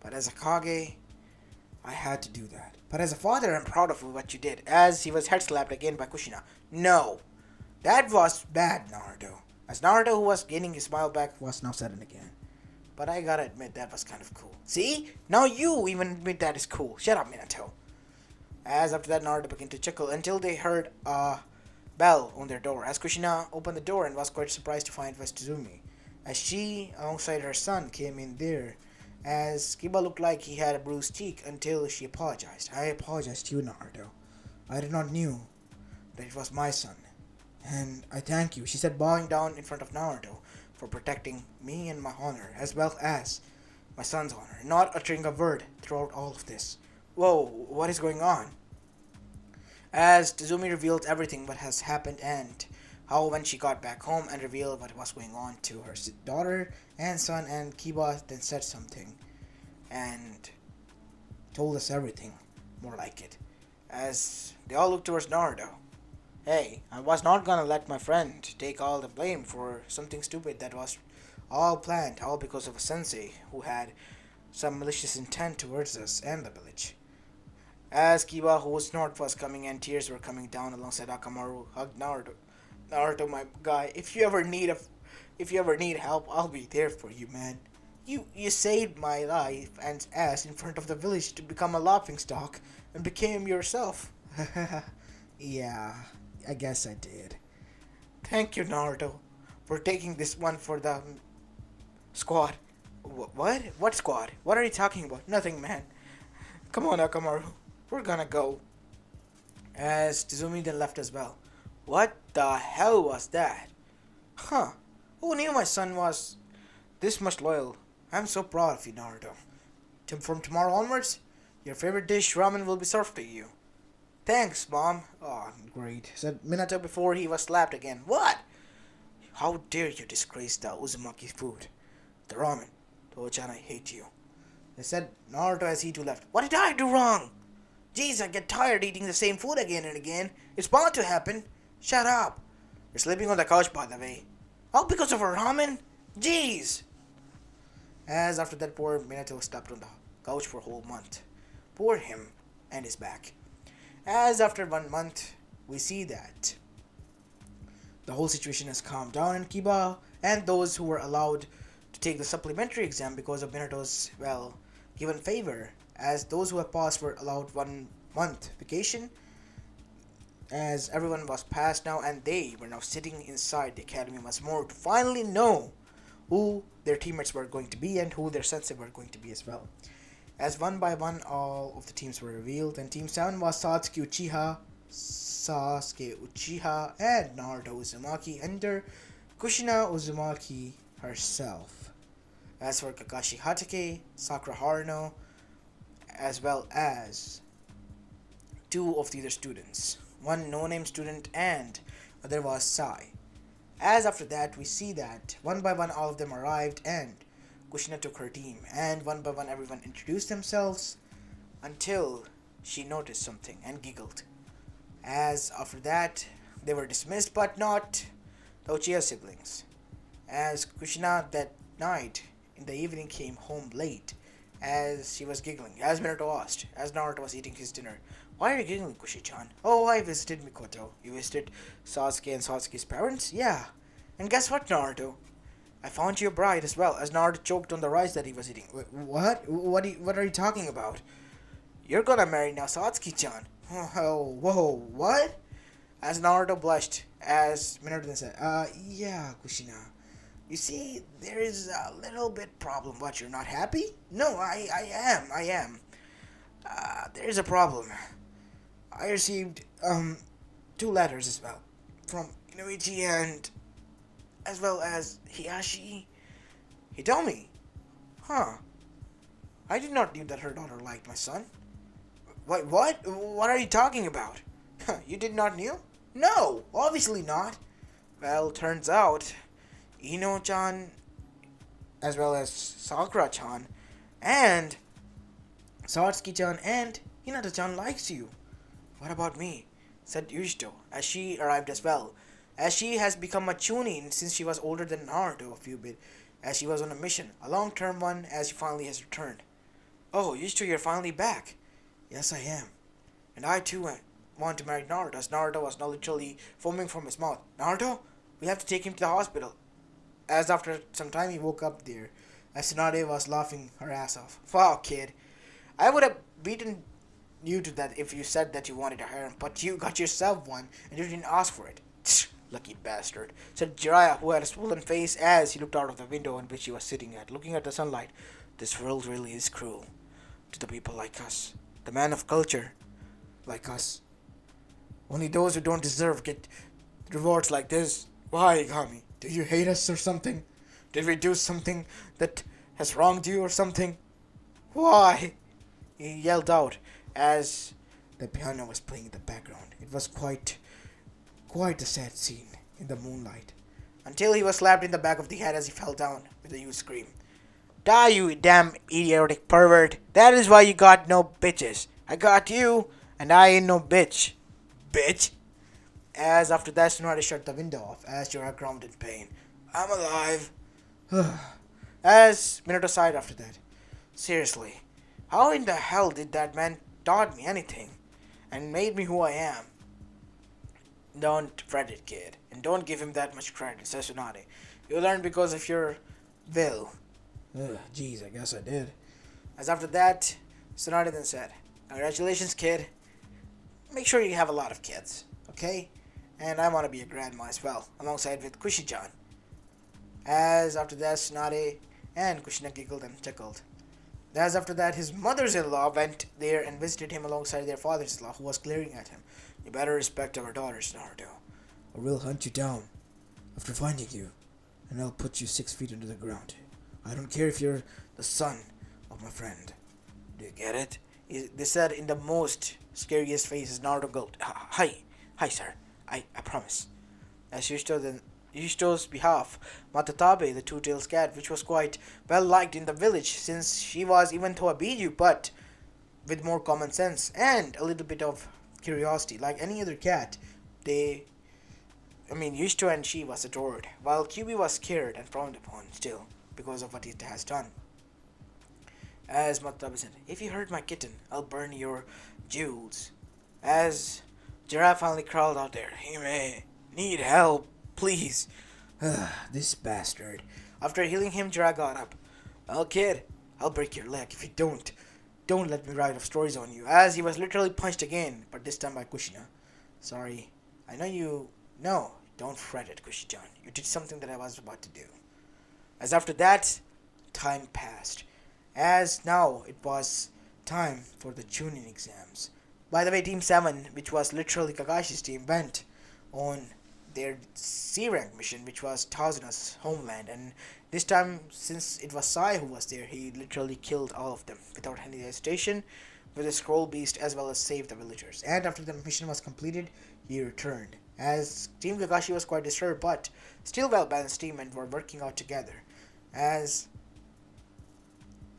But as a Kage, I had to do that. But as a father, I'm proud of what you did. As he was head slapped again by Kushina. No. That was bad, Naruto. As Naruto, who was gaining his smile back, was now saddened again. But I gotta admit, that was kind of cool. See? Now you even admit that is cool. Shut up, Minato. As after that, Naruto began to chuckle until they heard a bell on their door. As Kushina opened the door and was quite surprised to find it was Tizumi. As she, alongside her son, came in there. As Kiba looked like he had a bruised cheek until she apologized. I apologize to you, Naruto. I did not know that it was my son. And I thank you, she said, bowing down in front of Naruto, for protecting me and my honor, as well as my son's honor, not uttering a word throughout all of this. Whoa, what is going on? As Tizumi revealed everything what has happened and how when she got back home and revealed what was going on to her daughter and son, and Kiba then said something and told us everything, more like it. as they all look towards Naruto. Hey, I was not gonna let my friend take all the blame for something stupid that was all planned, all because of a sensei who had some malicious intent towards us and the village. As Kiba, whose snort was coming and tears were coming down alongside Akamaru, hugged Naruto. Naruto, my guy, if you ever need help, I'll be there for you, man. You saved my life and ass in front of the village to become a laughing stock and became yourself. Yeah, I guess I did. Thank you, Naruto, for taking this one for the squad. What? What squad? What are you talking about? Nothing, man. Come on, Akamaru. We're gonna go. As Tizumi then left as well. What the hell was that? Huh. Who knew my son was this much loyal? I'm so proud of you, Naruto. From tomorrow onwards, your favorite dish, ramen, will be served to you. Thanks, Mom. Oh, great, said Minato before he was slapped again. What? How dare you disgrace the Uzumaki food? The ramen. Toho-chan, I hate you. They said Naruto as he too left. What did I do wrong? Jeez, I get tired eating the same food again and again. It's bound to happen. Shut up. You're sleeping on the couch, by the way. All because of a ramen? Jeez. As after that, poor Minato slept on the couch for a whole month. Poor him and his back. As after 1 month, we see that the whole situation has calmed down in Kiba, and those who were allowed to take the supplementary exam because of Minato's, well, given favor, as those who have passed were allowed 1 month vacation, as everyone was passed now, and they were now sitting inside the academy once more to finally know who their teammates were going to be and who their sensei were going to be as well. As one by one all of the teams were revealed, and Team 7 was Sasuke Uchiha, and Naruto Uzumaki under Kushina Uzumaki herself. As for Kakashi Hatake, Sakura Haruno, as well as 2 of the other students. One no-name student and other was Sai. As after that, we see that one by one all of them arrived and Kushina took her team, and one by one everyone introduced themselves until she noticed something and giggled. As after that, they were dismissed but not the Uchiha siblings. As Kushina that night in the evening came home late as she was giggling, as Minato asked, as Naruto was eating his dinner, "Why are you giggling, Kushi-chan?" "Oh, I visited Mikoto." "You visited Sasuke and Sasuke's parents?" "Yeah. And guess what, Naruto? I found you a bride as well," as Naruto choked on the rice that he was eating. What? What are you talking about? "You're gonna marry now, Satsuki-chan." "Oh, whoa, what?" As Naruto blushed, as Minato then said, yeah, Kushina. You see, there is a little bit problem. What, you're not happy?" "No, I am. There is a problem. I received, 2 letters as well. From Inoichi and as well as Hiyashi. Hitomi." "Huh. I did not knew that her daughter liked my son." What? What are you talking about?" "You did not knew?" "No, obviously not." "Well, turns out Ino-chan, as well as Sakura-chan, and Satsuki-chan and Hinata-chan likes you." "What about me?" said Yujito, as she arrived as well, as she has become a chunin since she was older than Naruto a few bit, as she was on a mission, a long-term one, as she finally has returned. "Oh, Yujito, you're finally back." "Yes, I am. And I too want to marry Naruto," as Naruto was now literally foaming from his mouth. "Naruto, we have to take him to the hospital." As after some time he woke up there, as Tsunade was laughing her ass off. "Wow, kid. I would have beaten you to that if you said that you wanted a harem, but you got yourself one and you didn't ask for it." "Lucky bastard," said Jiraiya, who had a swollen face as he looked out of the window in which he was sitting at, looking at the sunlight. "This world really is cruel to the people like us, the man of culture like us. Only those who don't deserve get rewards like this. Why, Igami? Do you hate us or something? Did we do something that has wronged you or something? Why?" he yelled out as the piano was playing in the background. It was quite a sad scene in the moonlight, until he was slapped in the back of the head as he fell down with a huge scream. "Die, you damn idiotic pervert. That is why you got no bitches. I got you, And I ain't no bitch. Bitch! As after that, Tsunade shut the window off as Jiraiya groaned in pain. I'm alive. As Minato sighed after that. Seriously, how in the hell did that man taught me anything and made me who I am? Don't fret it, kid, and don't give him that much credit, says Tsunade. You learned because of your will. Jeez, I guess I did. As after that, Tsunade then said, congratulations, kid. Make sure you have a lot of kids, okay? And I want to be a grandma as well, alongside with Kushi-chan. As after that, Tsunade and Kushina giggled and chuckled. As after that, his mothers-in-law went there and visited him alongside their fathers-in-law, who was glaring at him. You better respect our daughters, Naruto, or we'll hunt you down after finding you, and I'll put you 6 feet under the ground. I don't care if you're the son of my friend. Do you get it? They said in the most scariest face as Naruto gulped. Hi, sir. I promise. As Yushito's behalf, Matatabe, the two-tailed cat, which was quite well liked in the village since she was even though a Biju, but with more common sense and a little bit of curiosity, like any other cat, Yushito and she was adored, while Kyuubi was scared and frowned upon still because of what it has done. As Matatabe said, if you hurt my kitten, I'll burn your jewels. As Giraffe finally crawled out there, he may need help, please. This bastard. After healing him, Jiraiya got up. Well, kid, I'll break your leg if you don't. Don't let me write off stories on you. As he was literally punched again, but this time by Kushina. Sorry. I know you... No, don't fret it, Kushi-chan. You did something that I was about to do. As after that, time passed. As now, it was time for the Chunin exams. By the way, Team 7, which was literally Kakashi's team, went on their C-rank mission, which was Tazuna's homeland, and this time, since it was Sai who was there, he literally killed all of them without any hesitation with a scroll beast, as well as saved the villagers. And after the mission was completed, he returned. As Team Kakashi was quite disturbed, but still well-balanced team and were working out together. As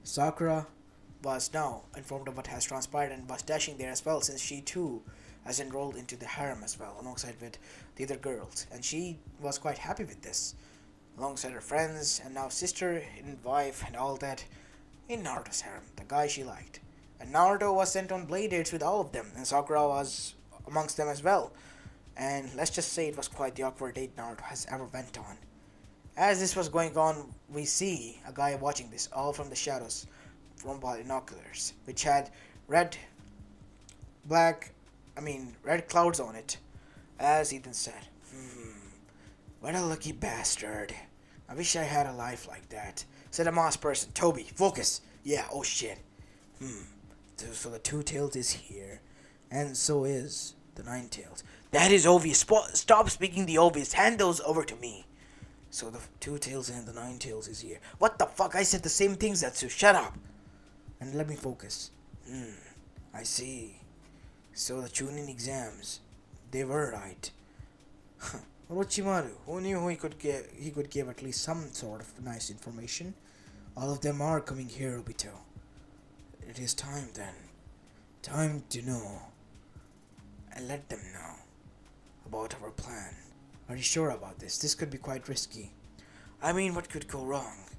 Sakura was now informed of what has transpired and was dashing there as well, since she too has enrolled into the harem as well, alongside with the other girls, and she was quite happy with this, alongside her friends and now sister and wife and all that in Naruto's harem, the guy she liked. And Naruto was sent on blade dates with all of them, and Sakura was amongst them as well. And let's just say it was quite the awkward date Naruto has ever went on. As this was going on, we see a guy watching this all from the shadows from binoculars, which had red clouds on it. As Ethan said, what a lucky bastard. I wish I had a life like that. Said a moss person. Toby, focus. Yeah, oh shit. So the two-tailed is here. And so is the nine-tailed. That is obvious. Stop speaking the obvious. Hand those over to me. So the two-tails and the nine-tails is here. What the fuck? I said the same things, Zetsu. Shut up. And let me focus. I see. So the Chunin exams, they were right. Orochimaru, who knew he could give at least some sort of nice information? All of them are coming here, Obito. It is time then. Time to know. And let them know about our plan. Are you sure about this? This could be quite risky. I mean, what could go wrong?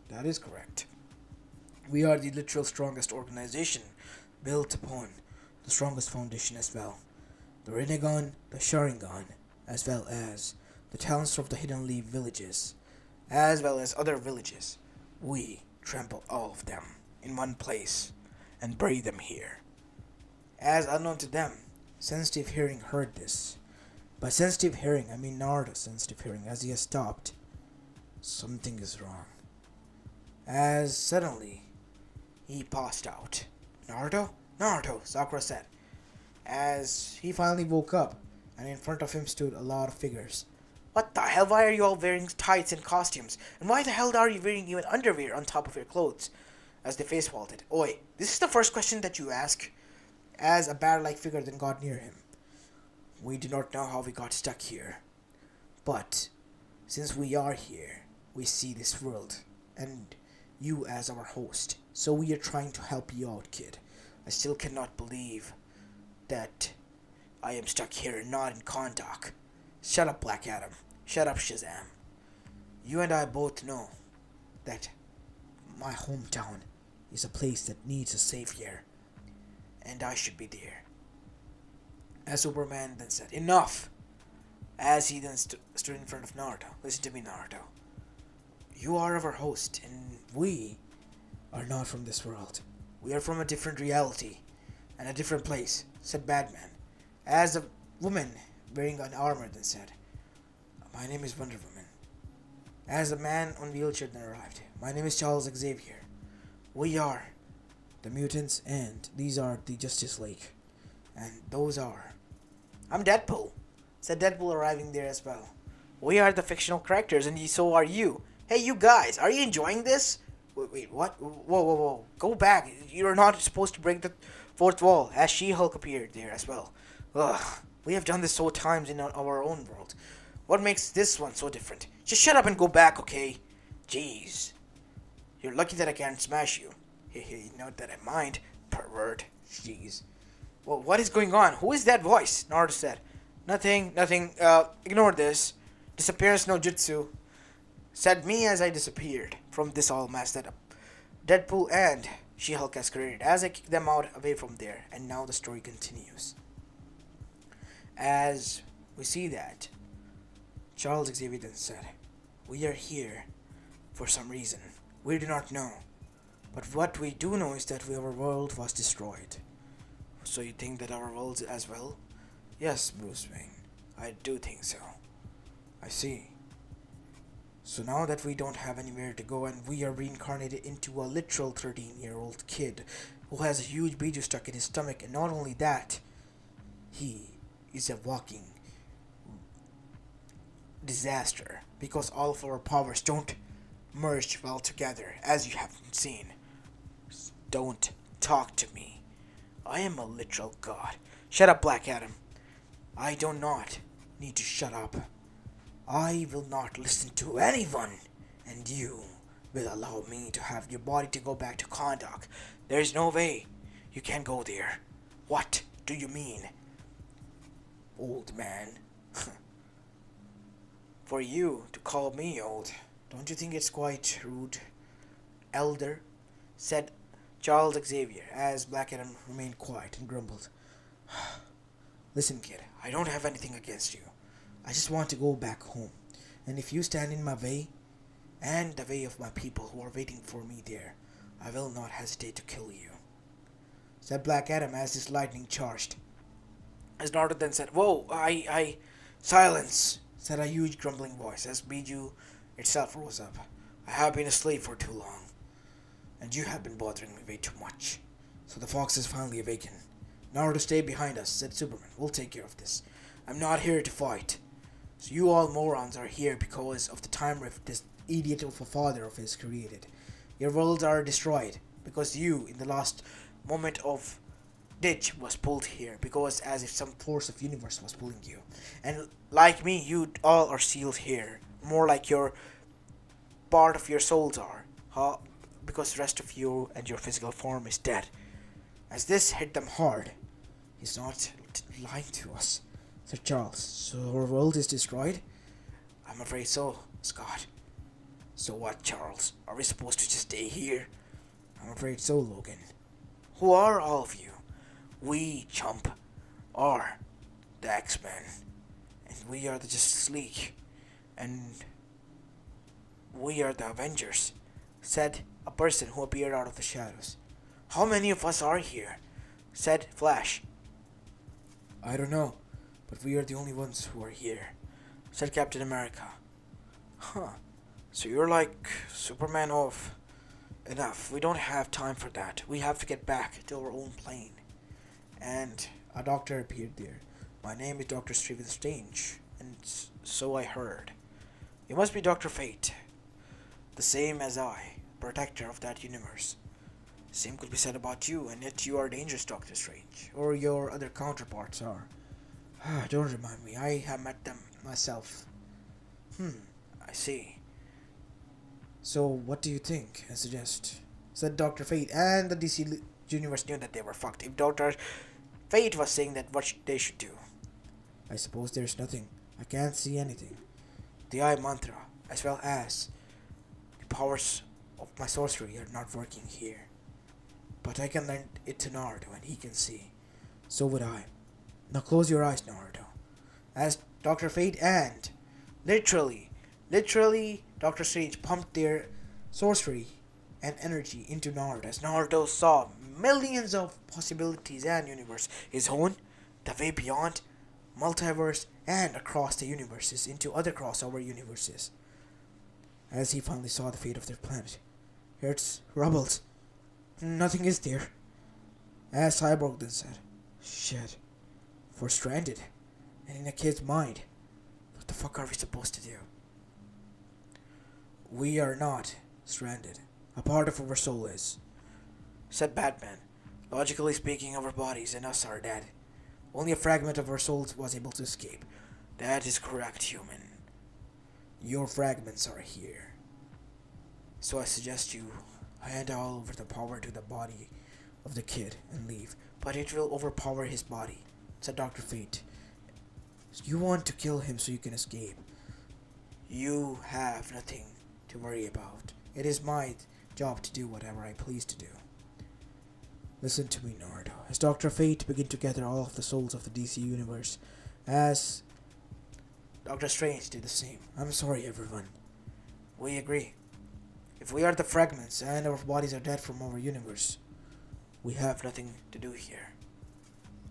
That is correct. We are the literal strongest organization, built upon the strongest foundation as well. The Rinnegan, the Sharingan, as well as the talents of the Hidden Leaf villages, as well as other villages. We trample all of them in one place and bury them here. As unknown to them, Sensitive Hearing heard this. By sensitive hearing, I mean Naruto's sensitive hearing, as he has stopped. Something is wrong. As suddenly, he passed out. Naruto? Naruto, Sakura said. As he finally woke up, and in front of him stood a lot of figures. What the hell? Why are you all wearing tights and costumes? And why the hell are you wearing even underwear on top of your clothes? As they face vaulted. Oi, this is the first question that you ask? As a bear-like figure then got near him. We do not know how we got stuck here. But, since we are here, we see this world, and you as our host. So we are trying to help you out, kid. I still cannot believe that I am stuck here and not in Kondak. Shut up, Black Adam. Shut up, Shazam. You and I both know that my hometown is a place that needs a savior, and I should be there. As Superman then said, enough! As he then stood in front of Naruto. Listen to me, Naruto. You are our host, and we are not from this world. We are from a different reality and a different place, said Batman. As a woman wearing an armor then said, my name is Wonder Woman. As a man on wheelchair then arrived, my name is Charles Xavier. We are the mutants, and these are the Justice League. And those are... I'm Deadpool, said Deadpool arriving there as well. We are the fictional characters, and so are you. Hey, you guys, are you enjoying this? Wait, what? Whoa. Go back. You're not supposed to break the fourth wall, as She-Hulk appeared there as well. Ugh, we have done this so times in our own world. What makes this one so different? Just shut up and go back, okay? Jeez. You're lucky that I can't smash you. Hey, not that I mind, pervert. Jeez. Well, what is going on? Who is that voice? Naruto said. Nothing. Ignore this. Disappearance no jutsu. Said me as I disappeared from this all mess that Deadpool and She-Hulk has created. As I kicked them out away from there. And now the story continues. As we see that, Charles Xavier then said, we are here for some reason. We do not know. But what we do know is that our world was destroyed. So you think that our world as well? Yes, Bruce Wayne. I do think so. I see. So now that we don't have anywhere to go and we are reincarnated into a literal 13-year-old kid who has a huge biju stuck in his stomach, and not only that, he is a walking disaster because all of our powers don't merge well together, as you have seen. Don't talk to me. I am a literal god. Shut up, Black Adam. I do not need to shut up. I will not listen to anyone, and you will allow me to have your body to go back to Kondak. There is no way you can go there. What do you mean, old man? For you to call me old, don't you think it's quite rude? Elder, said Charles Xavier, as Black Adam remained quiet and grumbled. Listen, kid, I don't have anything against you. I just want to go back home. And if you stand in my way, and the way of my people who are waiting for me there, I will not hesitate to kill you, said Black Adam as his lightning charged. As Naruto then said, whoa, silence, said a huge grumbling voice as Biju itself rose up. I have been asleep for too long, and you have been bothering me way too much. So the fox has finally awakened. Naruto, stay behind us, said Superman. We'll take care of this. I'm not here to fight. So you all morons are here because of the time rift this idiot of a father of his created. Your worlds are destroyed because you, in the last moment of ditch, was pulled here because as if some force of universe was pulling you. And like me, you all are sealed here. More like your part of your souls are. Because the rest of you and your physical form is dead. As this hit them hard, he's not lying to us, said Charles. So our world is destroyed? I'm afraid so, Scott. So what, Charles? Are we supposed to just stay here? I'm afraid so, Logan. Who are all of you? We, chump, are the X-Men. And we are the Justice League. And we are the Avengers, said a person who appeared out of the shadows. How many of us are here? Said Flash. I don't know, but we are the only ones who are here, said Captain America. Huh, so you're like Superman of... Enough, we don't have time for that. We have to get back to our own plane. And a doctor appeared there. My name is Dr. Stephen Strange, and so I heard. You must be Dr. Fate, the same as I, protector of that universe. Same could be said about you, and yet you are dangerous, Doctor Strange. Or your other counterparts are. Don't remind me, I have met them myself. I see. So, what do you think and suggest? Said Dr. Fate, and the DC The universe knew that they were fucked. If Dr. Fate was saying that what they should do. I suppose there's nothing. I can't see anything. The eye mantra, as well as the powers of my sorcery, are not working here. But I can lend it to Naruto and he can see. So would I. Now close your eyes, Naruto. As Dr. Fate and literally, Dr. Strange pumped their sorcery and energy into Naruto as Naruto saw millions of possibilities and universe. His own, the way beyond, multiverse, and across the universes into other crossover universes. As he finally saw the fate of their planet. It's rubbles. Nothing is there. As Cyborg then said, shit. We're stranded. And in a kid's mind. What the fuck are we supposed to do? We are not stranded. A part of our soul is, said Batman. Logically speaking, our bodies and us are dead. Only a fragment of our souls was able to escape. That is correct, human. Your fragments are here. So I suggest you hand all over the power to the body of the kid and leave. But it will overpower his body, said Dr. Fate. You want to kill him so you can escape. You have nothing to worry about. It is my job to do whatever I please to do. Listen to me, Naruto. As Dr. Fate began to gather all of the souls of the DC universe, as Dr. Strange did the same. I'm sorry, everyone. We agree. If we are the fragments and our bodies are dead from our universe, we have nothing to do here.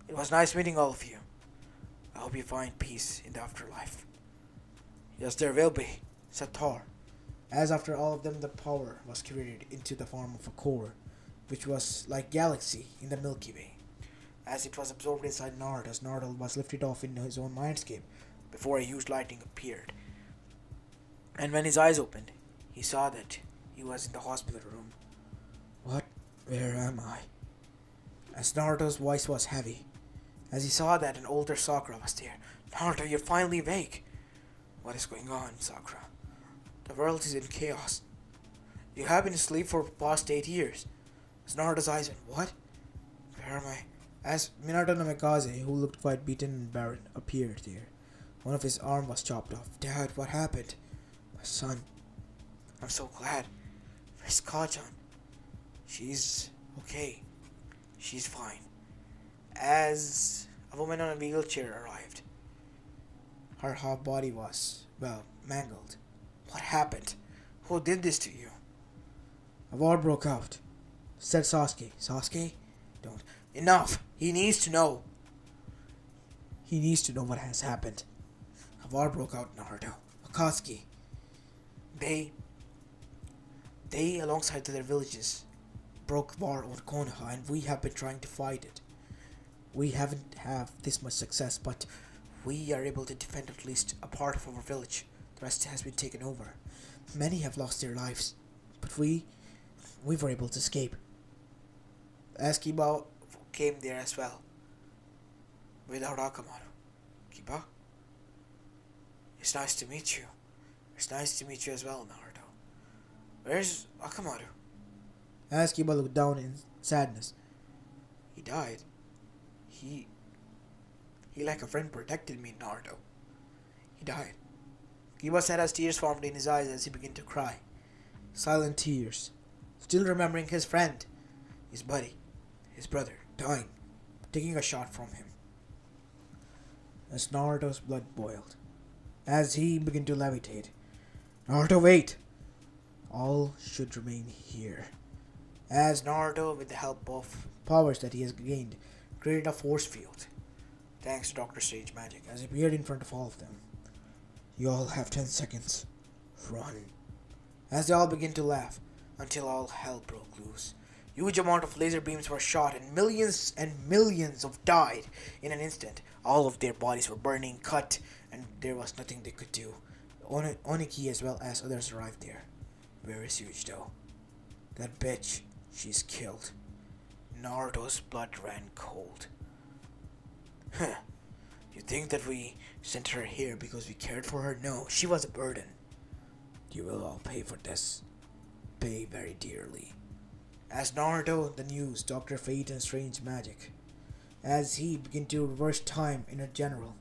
It was nice meeting all of you. I hope you find peace in the afterlife. Yes, there will be, said Thor. As after all of them, the power was created into the form of a core, which was like galaxy in the Milky Way. As it was absorbed inside Naruto, as Naruto was lifted off into his own mindscape, before a huge lightning appeared. And when his eyes opened, he saw that he was in the hospital room. What? Where am I? As Naruto's voice was heavy, as he saw that an older Sakura was there. Naruto, you're finally awake. What is going on, Sakura? The world is in chaos. You have been asleep for the past 8 years. As Naruto's eyes went, what? Where am I? As Minato Namikaze, who looked quite beaten and barren, appeared there. One of his arm was chopped off. Dad, what happened? My son. I'm so glad. Where's Kajan? She's okay. She's fine. As a woman on a wheelchair arrived. Her half body was, mangled. What happened? Who did this to you? A war broke out, said Sasuke. Sasuke? Don't. Enough! He needs to know. He needs to know what has happened. A war broke out, Naruto. Akatsuki. They, alongside their villages, broke war on Konoha, and we have been trying to fight it. We haven't have this much success, but we are able to defend at least a part of our village. The rest has been taken over. Many have lost their lives, but we were able to escape. As Kiba came there as well, without Akamaru. Kiba? It's nice to meet you. It's nice to meet you as well, Naruto. Where's Akamaru? As Kiba looked down in sadness. He died. He like a friend protected me, Naruto. He died. Kiba said as tears formed in his eyes as he began to cry. Silent tears. Still remembering his friend, his buddy, his brother, dying, taking a shot from him. As Naruto's blood boiled. As he began to levitate. Naruto, wait! All should remain here. As Naruto, with the help of powers that he has gained, created a force field. Thanks to Dr. Strange magic, as he appeared in front of all of them. You all have 10 seconds. Run. As they all began to laugh, until all hell broke loose. Huge amount of laser beams were shot and millions of died in an instant. All of their bodies were burning, cut, and there was nothing they could do. Oniki as well as others arrived there. Where is Huge though? That bitch, she's killed. Naruto's blood ran cold. Huh. You think that we sent her here because we cared for her? No, she was a burden. You will all pay for this. Pay very dearly. As Naruto, the news, Dr. Fate and Strange Magic. As he began to reverse time in a general.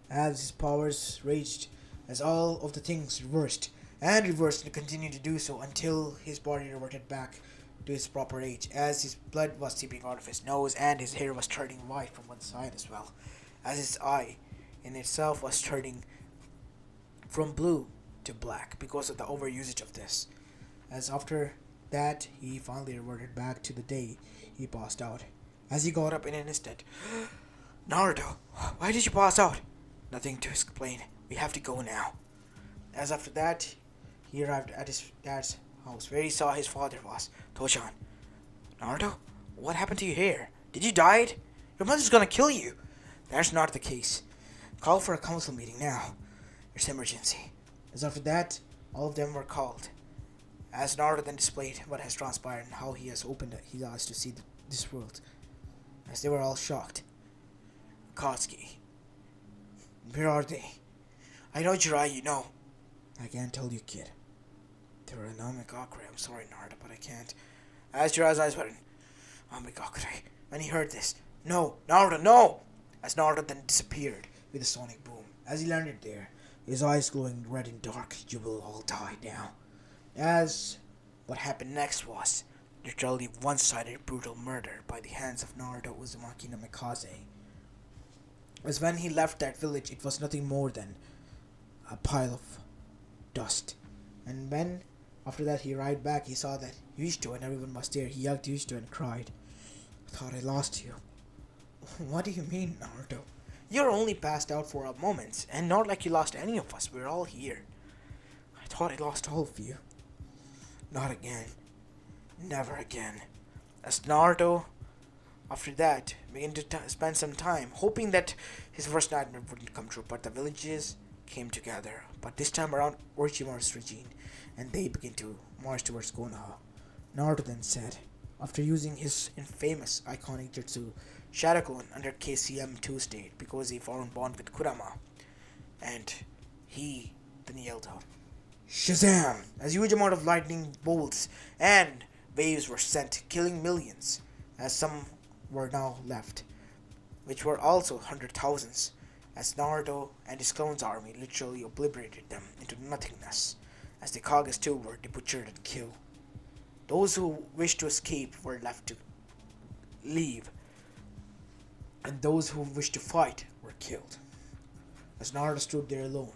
As his powers raged, as all of the things reversed and continued to do so until his body reverted back to his proper age, as his blood was seeping out of his nose and his hair was turning white from one side as well, as his eye in itself was turning from blue to black because of the overusage of this. As after that, he finally reverted back to the day he passed out. As he got up in an instant, Naruto, why did you pass out? Nothing to explain. We have to go now. As after that, he arrived at his dad's house where he saw his father was. Tochan, Naruto, what happened to your hair? Did you dye it? Your mother's gonna kill you. That's not the case. Call for a council meeting now. It's emergency. As after that, all of them were called. As Naruto then displayed what has transpired and how he has opened his eyes to see this world. As they were all shocked. Akatsuki, where are they? I know Jirai, you know. I can't tell you, kid. They were in Omegakure. I'm sorry, Naruto, but I can't. As Jirai's eyes were in Omegakure, when he heard this, no, Naruto, no! As Naruto then disappeared with a sonic boom. As he landed there, his eyes glowing red and dark, you will all die now. As what happened next was literally one-sided brutal murder by the hands of Naruto Uzumaki no Mikaze. As when he left that village, it was nothing more than a pile of dust. And when, after that, he arrived back, he saw that Yushito and everyone was there. He hugged Yushito and cried, I thought I lost you. What do you mean, Naruto? You're only passed out for a moment, and not like you lost any of us. We're all here. I thought I lost all of you. Not again. Never again. As Naruto, after that, began to spend some time hoping that his worst nightmare wouldn't come true, but the villages came together. But this time around, Orochimaru's regime, and they began to march towards Konoha. Naruto then said, after using his infamous iconic jutsu, Shadow Clone under KCM2 state, because he found bond with Kurama, and he then yelled out, Shazam! As huge amount of lightning bolts and waves were sent, killing millions, as some were now left, which were also hundred thousands, as Naruto and his clone's army literally obliterated them into nothingness, as the Kages too were butchered and killed. Those who wished to escape were left to leave, and those who wished to fight were killed. As Naruto stood there alone,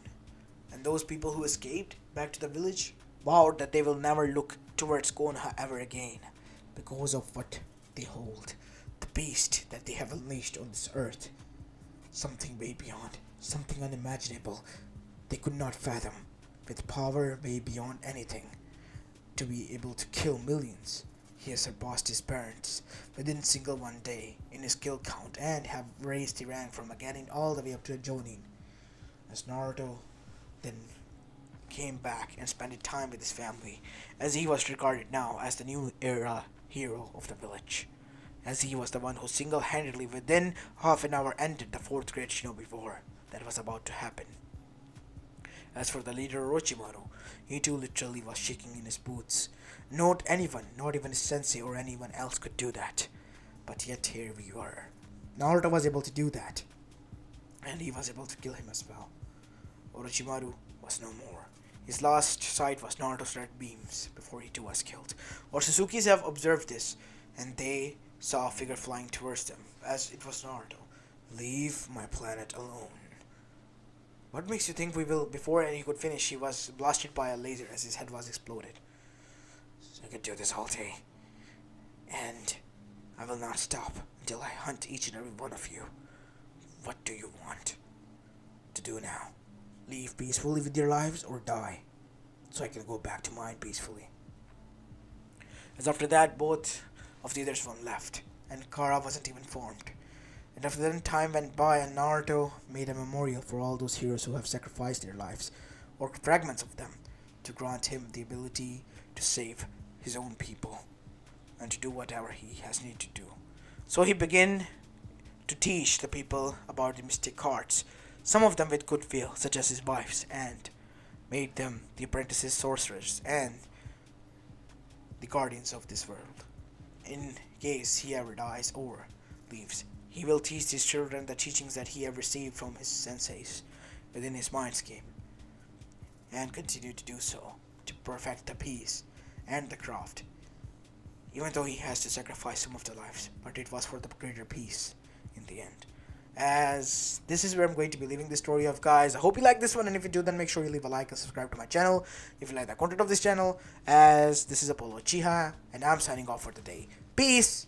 and those people who escaped back to the village vowed that they will never look towards Konoha ever again, because of what they hold, the beast that they have unleashed on this earth. Something way beyond, something unimaginable they could not fathom, with power way beyond anything. To be able to kill millions, he has surpassed his parents within single one day in his kill count and have raised the rank from a Genin all the way up to a Jonin. As Naruto then came back and spent time with his family, as he was regarded now as the new era hero of the village, as he was the one who single-handedly within half an hour ended the fourth great shinobi war that was about to happen. As for the leader Orochimaru, he too literally was shaking in his boots. Not anyone, not even his sensei or anyone else could do that. But yet here we were. Naruto was able to do that. And he was able to kill him as well. Orochimaru was no more. His last sight was Naruto's red beams before he too was killed. Otsuzukis have observed this, and they saw a figure flying towards them, as it was Naruto. Leave my planet alone. What makes you think we will? Before he could finish, he was blasted by a laser as his head was exploded. So I could do this all day. And I will not stop until I hunt each and every one of you. What do you want to do now? Leave peacefully with your lives or die? So I can go back to mine peacefully. As after that, both of the others one left, and Kara wasn't even formed. And after that, time went by, and Naruto made a memorial for all those heroes who have sacrificed their lives, or fragments of them, to grant him the ability to save his own people, and to do whatever he has need to do. So he began to teach the people about the mystic arts, some of them with good will, such as his wives, and made them the apprentices sorcerers and the guardians of this world. in case he ever dies or leaves. He will teach his children the teachings that he have received from his senseis within his mindscape, and continue to do so to perfect the piece and the craft, even though he has to sacrifice some of the lives, but it was for the greater peace in the end. As this is where I'm going to be leaving the story of, guys. I hope you like this one, and if you do, then make sure you leave a like and subscribe to my channel if you like the content of this channel. As this is Apollo Uchiha, and I'm signing off for the day. Peace!